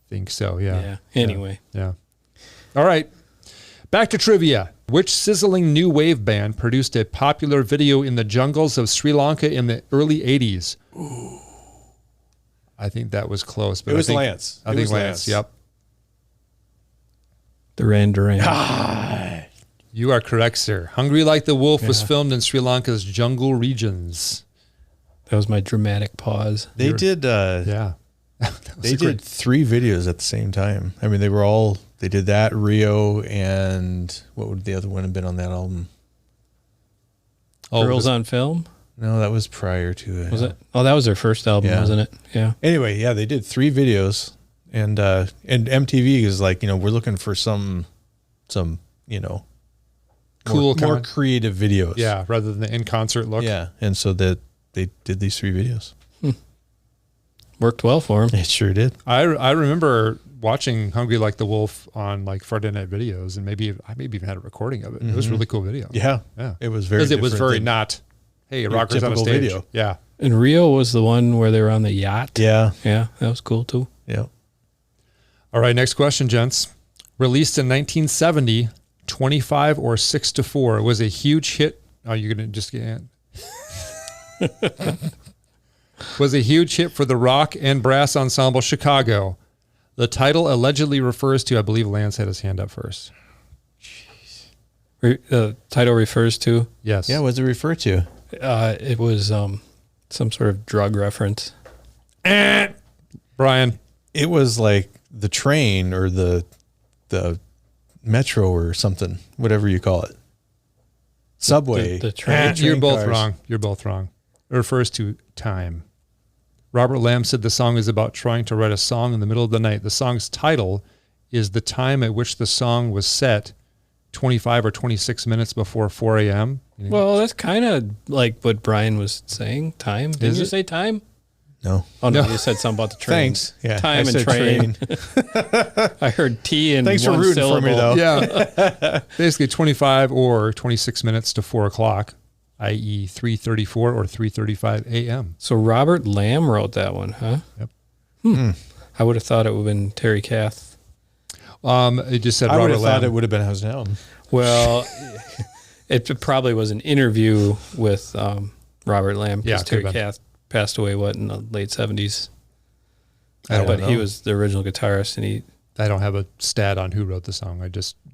think so. Yeah. Anyway. Yeah. All right. Back to trivia. Which sizzling new wave band produced a popular video in the jungles of Sri Lanka in the early 80s? Ooh. I think that was close. But it was Lance. I think Lance. Yep. Duran Duran. You are correct, sir. Hungry Like the Wolf was filmed in Sri Lanka's jungle regions. That was my dramatic pause. They did. They did 3 videos at the same time. I mean, they did that, Rio, and what would the other one have been on that album? Girls on Film? No, that was prior to it. Was it? Oh, that was their first album, wasn't it? Yeah. Anyway, they did 3 videos, and MTV is like, we're looking for some cool, more creative videos. Yeah, rather than the in-concert look. Yeah, and so that they did these 3 videos. Worked well for them. It sure did. I remember watching Hungry Like the Wolf on like Friday Night Videos, and I maybe even had a recording of it. It was a really cool video. Yeah. It was very different. It was very not, hey, rockers on a stage. Video. Yeah. And Rio was the one where they were on the yacht. Yeah. Yeah, that was cool too. Yeah. All right, next question, gents. Released in 1970, 25 or 6-4 was a huge hit. Oh, you're going to just get was a huge hit for the rock and brass ensemble Chicago. The title allegedly refers to, I believe Lance had his hand up first. The title refers to? Yes. Yeah, what does it refer to? It was some sort of drug reference. Brian. It was like the train or the metro or something, whatever you call it. Subway. The train. You're both wrong. You're both wrong. It refers to time. Robert Lamb said the song is about trying to write a song in the middle of the night. The song's title is the time at which the song was set, 25 or 26 minutes before 4 a.m. Well, that's kind of like what Brian was saying. Time. Didn't you say time? No. Oh, no, you said something about the trains. Thanks. Yeah, time and train. I heard T and Thanks one for rooting syllable. for me, though. Yeah. Basically 25 or 26 minutes to 4 o'clock, i.e. 3:34 or 3:35 a.m. So Robert Lamb wrote that one, huh? Yep. I would have thought it would have been Terry Kath. It just said I would Robert have Lamb. thought it would have been House Down. Well, it probably was an interview with Robert Lamb because Terry Kath passed away, in the late 70s. But he was the original guitarist, and I don't have a stat on who wrote the song.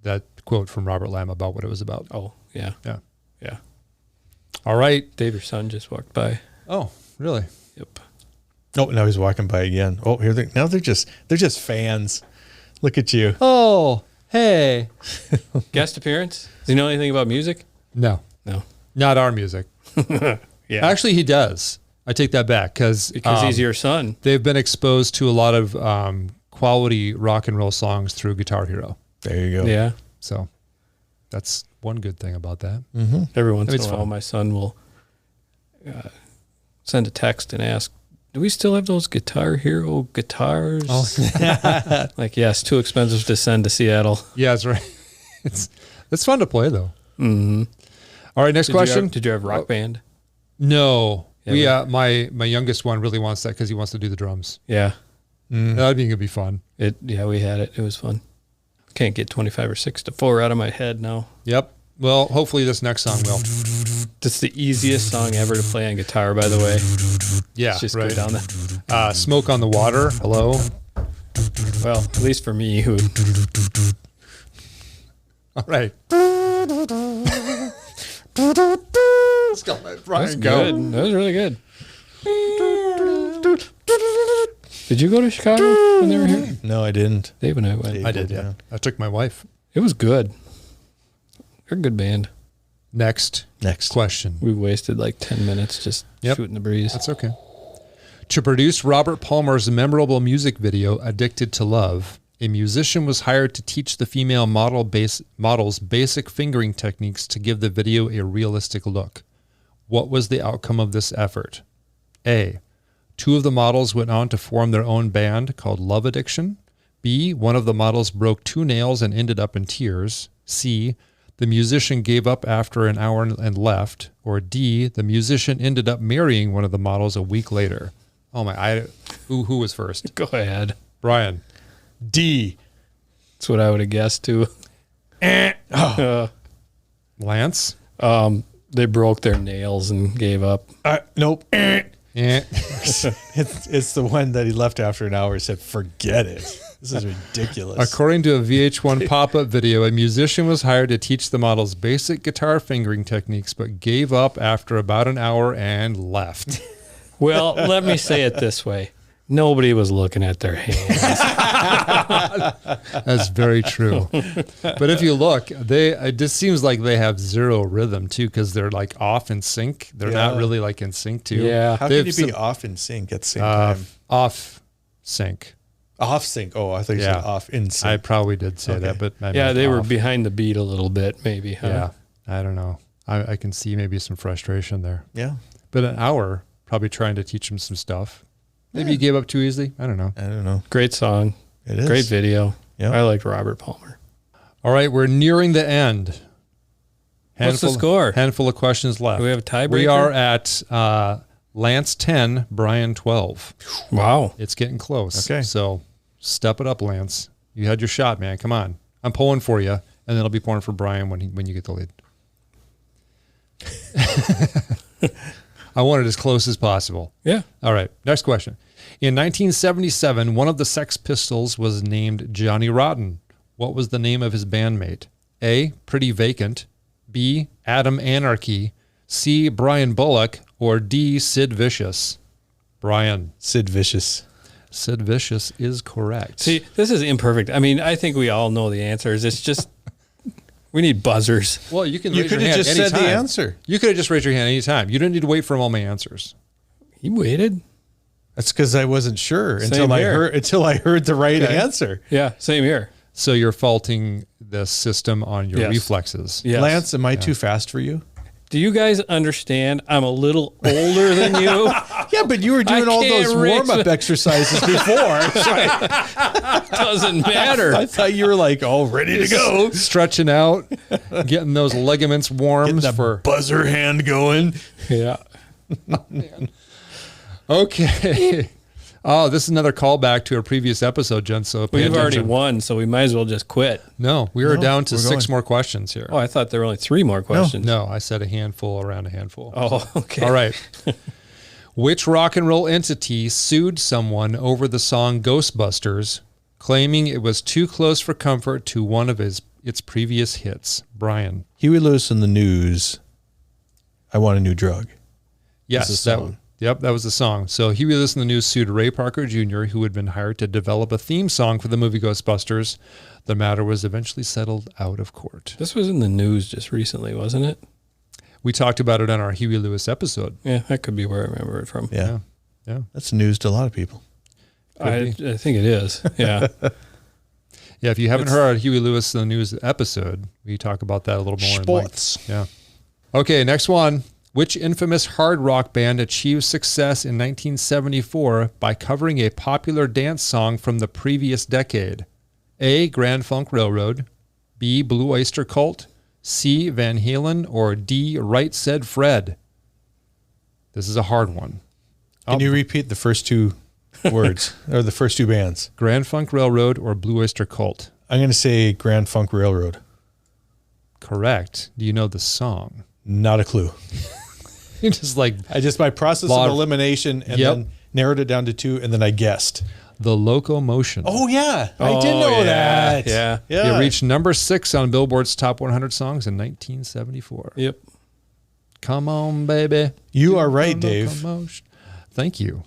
That quote from Robert Lamb about what it was about. Oh, yeah. Yeah. Yeah. All right. Dave, your son just walked by. Oh, really? Yep. Oh, now he's walking by again. Oh, now they're just fans. Look at you. Oh, hey. Guest appearance? Does he know anything about music? No. Not our music. Yeah. Actually, he does. I take that back because he's your son. They've been exposed to a lot of quality rock and roll songs through Guitar Hero. There you go. Yeah. So that's one good thing about that. Mm-hmm. Every once in a while, my son will send a text and ask, do we still have those Guitar Hero guitars? Oh. Like, yes, too expensive to send to Seattle. Yeah, that's right. It's fun to play, though. Mm-hmm. All right, next question. Did you have Rock Band? No. My youngest one really wants that because he wants to do the drums. Yeah. That'd be fun. We had it. It was fun. Can't get 25 or 6-4 out of my head now. Yep. Well, hopefully this next song will. That's the easiest song ever to play on guitar, by the way. Yeah, just right. go down the Smoke on the Water. Hello. Well, at least for me. All right. Let's go, Brian. That's good. That was really good. Did you go to Chicago when they were here? No, I didn't. Dave and I went. I did, yeah. I took my wife. It was good. They're a good band. Next question. We wasted like 10 minutes just shooting the breeze. That's okay. To produce Robert Palmer's memorable music video, Addicted to Love, a musician was hired to teach the female models basic fingering techniques to give the video a realistic look. What was the outcome of this effort? A. 2 of the models went on to form their own band called Love Addiction. B. One of the models broke 2 nails and ended up in tears. C. The musician gave up after an hour and left. Or D. The musician ended up marrying one of the models a week later. Oh my! Who was first? Go ahead. Brian. D. That's what I would have guessed too. Lance. They broke their nails and gave up. Nope. Yeah. It's the one that he left after an hour and said, forget it. This is ridiculous. According to a VH1 pop-up video, a musician was hired to teach the models basic guitar fingering techniques, but gave up after about an hour and left. Well, let me say it this way. Nobody was looking at their hands. That's very true. But if you look, it just seems like they have 0 rhythm too, because they're like off in sync. They're not really like in sync too. Yeah. How can you be off in sync at the same time? Off sync. Off sync. Oh, I thought you said off in sync. I probably did say that, but they were behind the beat a little bit, maybe. Huh? Yeah, I don't know. I can see maybe some frustration there. Yeah. But an hour, probably trying to teach them some stuff. Maybe you gave up too easily. I don't know. Great song. It is. Great video. Yeah. I liked Robert Palmer. All right, we're nearing the end. What's the score? Handful of questions left. Do we have a tiebreaker? We are at Lance 10, Brian 12. Wow. It's getting close. Okay. So step it up, Lance. You had your shot, man. Come on. I'm pulling for you, and then I'll be pulling for Brian when you get the lead. I want it as close as possible. Yeah. All right. Next question. In 1977, one of the Sex Pistols was named Johnny Rotten. What was the name of his bandmate? A. Pretty Vacant. B. Adam Anarchy. C. Brian Bullock. Or D. Sid Vicious. Brian. Sid Vicious. Sid Vicious is correct. See, this is imperfect. I mean, I think we all know the answers. It's just we need buzzers. Well, you can You raise your could have hand just said anytime. the answer. You could have just raised your hand anytime. You didn't need to wait for all my answers. You waited. That's because I wasn't sure Same here. until I heard the right answer. Yeah, same here. So you're faulting the system on your Yes. reflexes. Yes. Lance, am I too fast for you? Do you guys understand? I'm a little older than you. Yeah, but you were doing all can't those raise warm-up exercises before. Doesn't matter. I thought you were like all ready to go. Stretching out, getting those ligaments warm Getting for. the buzzer hand going. Yeah. Okay. Oh, this is another callback to a previous episode, Jen. So pay We've already attention. won, so we might as well just quit. No, we are No, down to we're 6 going. more questions here. Oh, I thought there were only 3 more questions. No, I said a handful around a handful. Oh, okay. All right. Which rock and roll entity sued someone over the song Ghostbusters, claiming it was too close for comfort to one of its previous hits? Brian. Huey Lewis in the News. I want a new drug. Yes, That's the song. That was the song. So Huey Lewis in the News sued Ray Parker Jr., who had been hired to develop a theme song for the movie Ghostbusters. The matter was eventually settled out of court. This was in the news just recently, wasn't it? We talked about it on our Huey Lewis episode. Yeah, that could be where I remember it from. Yeah. Yeah. That's news to a lot of people. I think it is. Yeah. Yeah, if you haven't heard our Huey Lewis in the News episode, we talk about that a little more in Schwartz. length. Yeah. Okay, next one. Which infamous hard rock band achieved success in 1974 by covering a popular dance song from the previous decade? A. Grand Funk Railroad. B. Blue Oyster Cult. C. Van Halen. Or D. Right Said Fred. This is a hard one. Can you repeat the first 2 words or the first 2 bands? Grand Funk Railroad or Blue Oyster Cult? I'm going to say Grand Funk Railroad. Correct. Do you know the song? Not a clue. You just like My process of elimination and Yep. then narrowed it down to 2 and then I guessed. The Locomotion. Oh yeah, I did know yeah, that. yeah. yeah. It reached number 6 on Billboard's Top 100 Songs in 1974. Yep. Come on, baby. You are right, Dave. Locomotion. Thank you.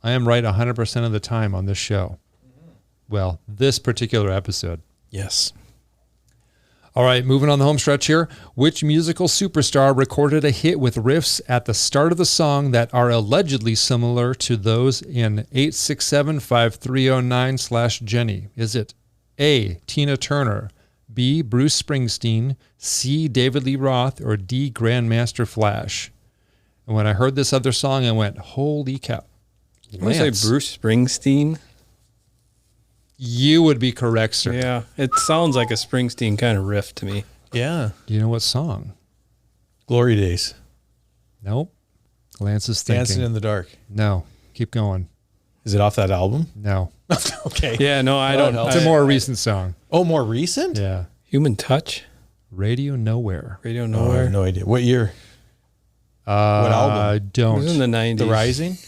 I am right 100% of the time on this show. Well, this particular episode. Yes. All right, moving on the home stretch here. Which musical superstar recorded a hit with riffs at the start of the song that are allegedly similar to those in 867-5309/Jenny? Is it A. Tina Turner, B, Bruce Springsteen, C, David Lee Roth, or D, Grandmaster Flash? And when I heard this other song, I went, holy cow. I'm going to say Bruce Springsteen. You would be correct, sir. Yeah, it sounds like a Springsteen kind of riff to me. Yeah. Do you know what song? Glory Days. Nope. Lance is thinking. Dancing in the Dark. No. Keep going. Is it off that album? No. Okay. Yeah, no, I don't know. It's a more recent song. Oh, more recent? Yeah. Human Touch? Radio Nowhere. Radio Oh, I Nowhere? have no idea. What year? What album? I It don't. was in the 90s. The Rising?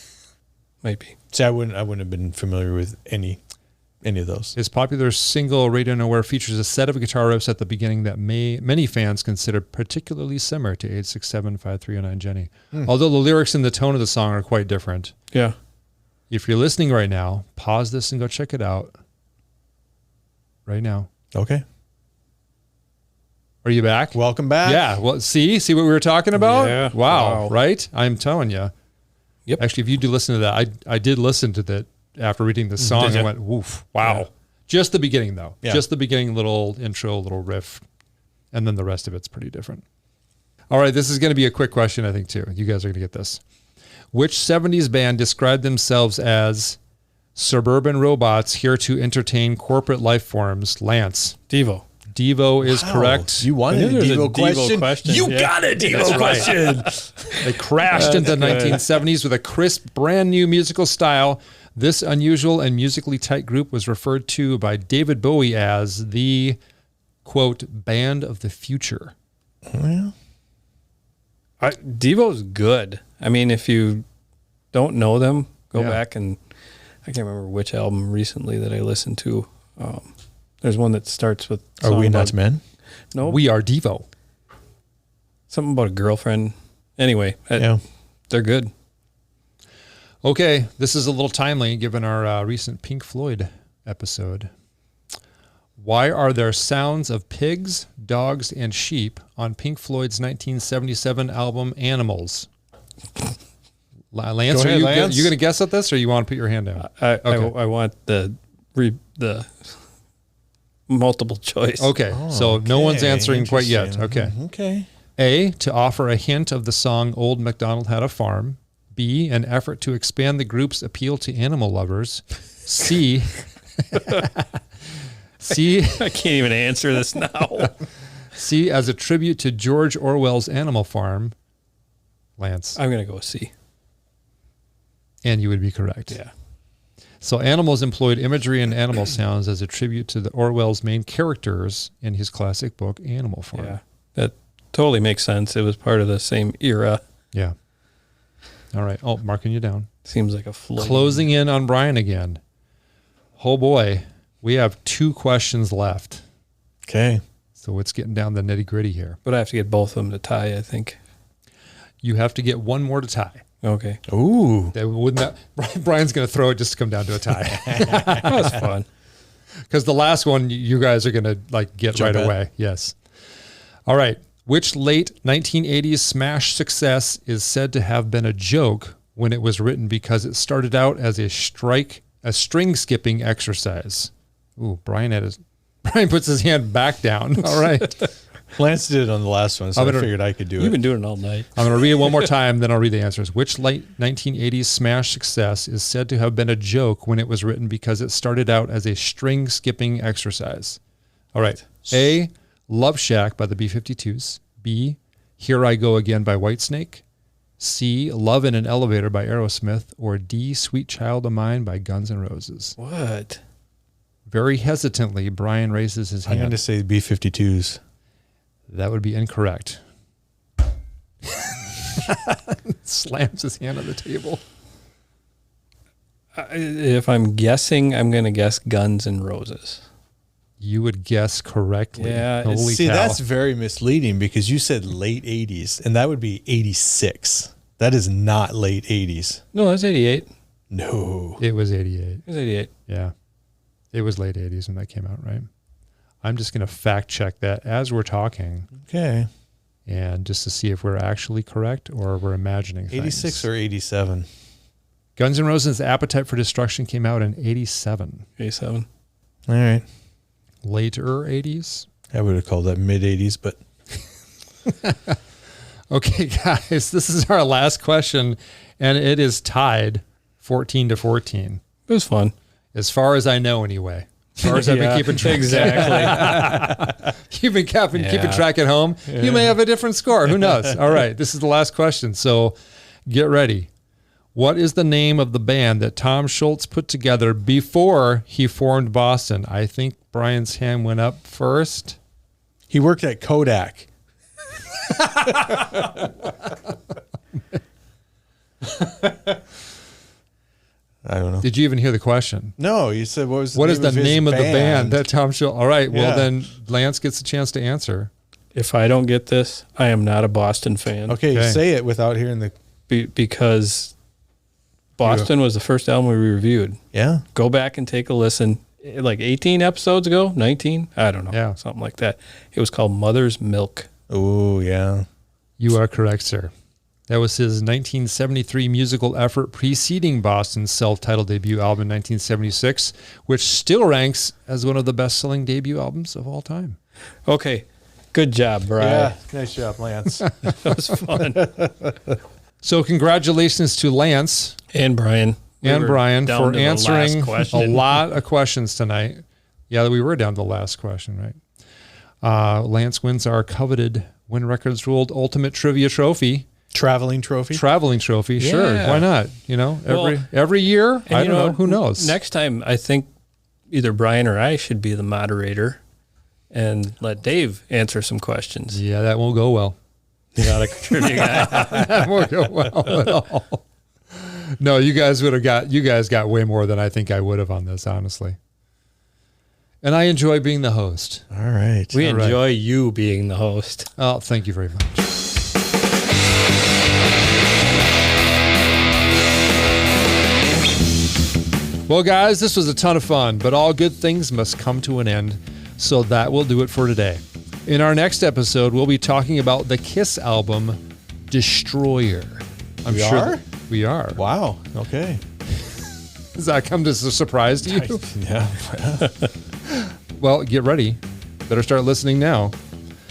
Might be. See, I wouldn't have been familiar with any of those. His popular single Radio Nowhere features a set of guitar riffs at the beginning that many fans consider particularly similar to 8675309 Jenny. Although the lyrics and the tone of the song are quite different. Yeah. If you're listening right now, pause this and go check it out. Right now. Okay. Are you back? Welcome back. Yeah. Well, see what we were talking about? Yeah. Wow. Wow. Right? I'm telling you. Yep. Actually, if you do listen to that, I did listen to that after reading the song. Did I you? went, woof. Wow. Yeah. Just the beginning, though. Yeah. Just the beginning, little intro, little riff. And then the rest of it's pretty different. All right. This is going to be a quick question, I think, too. You guys are going to get this. Which 70s band described themselves as suburban robots here to entertain corporate life forms? Lance. Devo. Devo is Wow. correct. You wanted I a knew there was Devo question. question. You Yeah. got a Devo That's right. question. They crashed into the That's good. 1970s with a crisp, brand new musical style. This unusual and musically tight group was referred to by David Bowie as the, quote, band of the future. Well, Devo's good. I mean, if you don't know them, go Yeah. back and I can't remember which album recently that I listened to. There's one that starts with are we song nuts about- men? No, We are Devo. something about a girlfriend. Anyway, Yeah. they're good. Okay, this is a little timely given our recent Pink Floyd episode. Why are there sounds of pigs, dogs, and sheep on Pink Floyd's 1977 album Animals? Lance, Go ahead, are Lance. you going to guess at this, or you want to put your hand down? I want the multiple choice. Okay, so no one's Okay, answering quite yet. interesting. Okay. Okay. A, to offer a hint of the song Old MacDonald Had a Farm. B, an effort to expand the group's appeal to animal lovers. C, I can't even answer this now. C, as a tribute to George Orwell's Animal Farm. Lance. I'm going to go with C. And you would be correct. Yeah. So Animals employed imagery and animal sounds as a tribute to the Orwell's main characters in his classic book, Animal Farm. Yeah. That totally makes sense. It was part of the same era. Yeah. All right. Oh, marking you down. Seems like a Floyd. Closing in on Brian again. Oh boy, we have 2 questions left. Okay. So it's getting down the nitty gritty here. But I have to get both of them to tie, I think. You have to get one more to tie. Okay. Ooh. Brian's going to throw it just to come down to a tie. That was fun. Because the last one, you guys are going to get Jump right in. away. Yes. All right. Which late 1980s smash success is said to have been a joke when it was written because it started out as a string skipping exercise? Ooh, Brian puts his hand back down. All right. Lance did it on the last one, so I figured I could do You've it. been doing it all night. I'm going to read it one more time, then I'll read the answers. Which late 1980s smash success is said to have been a joke when it was written because it started out as a string skipping exercise? All right. A, Love Shack by the B-52s. B, Here I Go Again by Whitesnake. C, Love in an Elevator by Aerosmith. Or D, Sweet Child of Mine by Guns N' Roses. What? Very hesitantly, Brian raises his I'm going hand. to say B-52s. That would be incorrect. Slams his hand on the table. If I'm guessing, I'm going to guess Guns N' Roses. You would guess correctly. Yeah, Holy See, cow. that's very misleading because you said late 80s, and that would be 86. That is not late 80s. No, that's 88. No. It was 88. It was 88. Yeah. It was late 80s when that came out, right? I'm just going to fact check that as we're talking Okay. and just to see if we're actually correct or we're imagining things. 86 or 87? Guns N' Roses' Appetite for Destruction came out in 87. 87. All right. Later 80s? I would have called that mid-'80s, but Okay, guys, this is our last question, and it is tied 14-14. It was fun. As far as I know, anyway. As far as I've been keeping track. Exactly. You've been keeping track at home. Yeah. You may have a different score. Who knows? All right, this is the last question, so get ready. What is the name of the band that Tom Schwartz put together before he formed Boston? I think Brian's hand went up first. he worked at Kodak. I don't know. Did you even hear the question? No, you said what is the name of the band that Tom Schwartz? All right, well then Lance gets a chance to answer. If I don't get this, I am not a Boston fan. Okay, say it without hearing the... Because Boston was the first album we reviewed. Yeah. Go back and take a listen. Like 18 episodes ago, 19? I don't know. Yeah. Something like that. It was called Mother's Milk. Oh, yeah. You are correct, sir. That was his 1973 musical effort preceding Boston's self-titled debut album in 1976, which still ranks as one of the best-selling debut albums of all time. Okay. Good job, Brian. Yeah. Nice job, Lance. That was fun. So congratulations to Lance And Brian. for answering a lot of questions tonight. Yeah, we were down to the last question, right? Lance wins our coveted When Records Ruled Ultimate Trivia Trophy. Traveling trophy? Traveling trophy, sure. Yeah. Why not? You know, every year, I don't know, who knows? Next time, I think either Brian or I should be the moderator and let Dave answer some questions. Yeah, that won't go well. You're not a trivia guy. That won't go well at all. No, you guys got way more than I think I would have on this, honestly. And I enjoy being the host. All right. We enjoy you being the host. Oh, thank you very much. Well, guys, this was a ton of fun, but all good things must come to an end. So that will do it for today. In our next episode, we'll be talking about the Kiss album, Destroyer. We are. Wow. Okay. Does that come as a surprise to you? Yeah. Well, get ready. Better start listening now.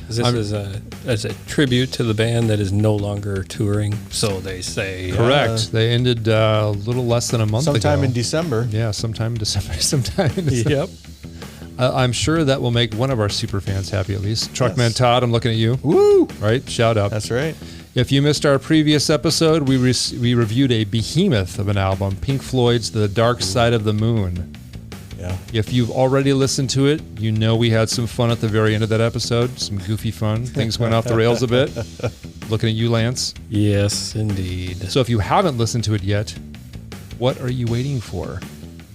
This is a tribute to the band that is no longer touring, so they say. Correct. They ended a little less than a month ago. Sometime in December. Yeah, sometime in December. Yep. I'm sure that will make one of our super fans happy at least. Truckman Todd, I'm looking at you. Woo! Right? Shout out. That's right. If you missed our previous episode, we reviewed a behemoth of an album, Pink Floyd's The Dark Side of the Moon. Yeah. If you've already listened to it, you know we had some fun at the very end of that episode. Some goofy fun. Things went off the rails a bit. Looking at you, Lance. Yes, indeed. So if you haven't listened to it yet, what are you waiting for?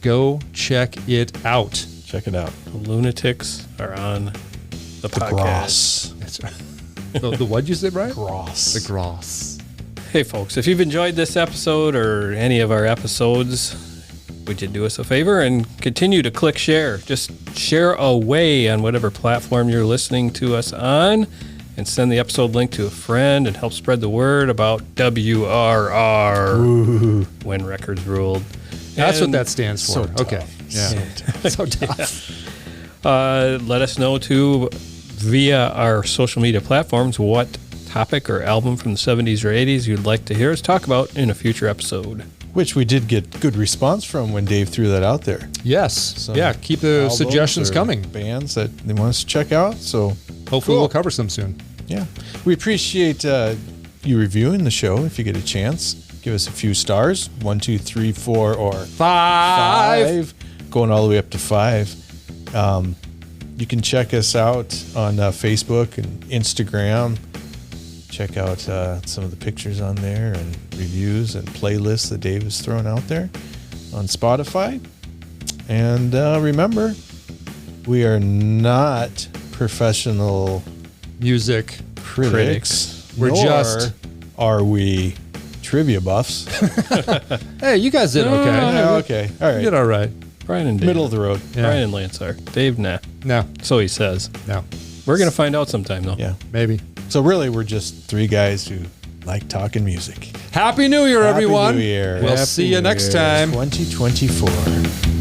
Go check it out. Check it out. The lunatics are on the podcast. Gross. That's right. The what'd you say, Brian? Gross. The gross. Hey, folks, if you've enjoyed this episode or any of our episodes, would you do us a favor and continue to click share? Just share away on whatever platform you're listening to us on and send the episode link to a friend and help spread the word about WRR. Ooh. When Records Ruled. That's And what that stands for. So tough. Okay. Yeah. So tough. Let us know, too, via our social media platforms, what topic or album from the 70s or 80s you'd like to hear us talk about in a future episode. Which we did get good response from when Dave threw that out there. Yes. Some Yeah. Keep the albums suggestions or coming. Bands that they want us to check out. So Hopefully we'll cover some soon. yeah, we appreciate you reviewing the show. If you get a chance, give us a few stars. 1, 2, 3, 4, or 5. Going all the way up to 5. You can check us out on Facebook and Instagram. Check out some of the pictures on there and reviews and playlists that Dave has thrown out there on Spotify. And remember, we are not professional Music. critics. We're nor just- are we trivia buffs. Hey, you guys did okay. Yeah, okay. All You did right. all right. Brian and Dave. Middle of the road. Yeah. Brian and Lance are. Dave, nah. No. So he says. No. We're going to find out sometime, though. Yeah. Maybe. So really, we're just 3 guys who like talking music. Happy New Year, Happy everyone. New Year. We'll Happy see you New next Year. time. 2024.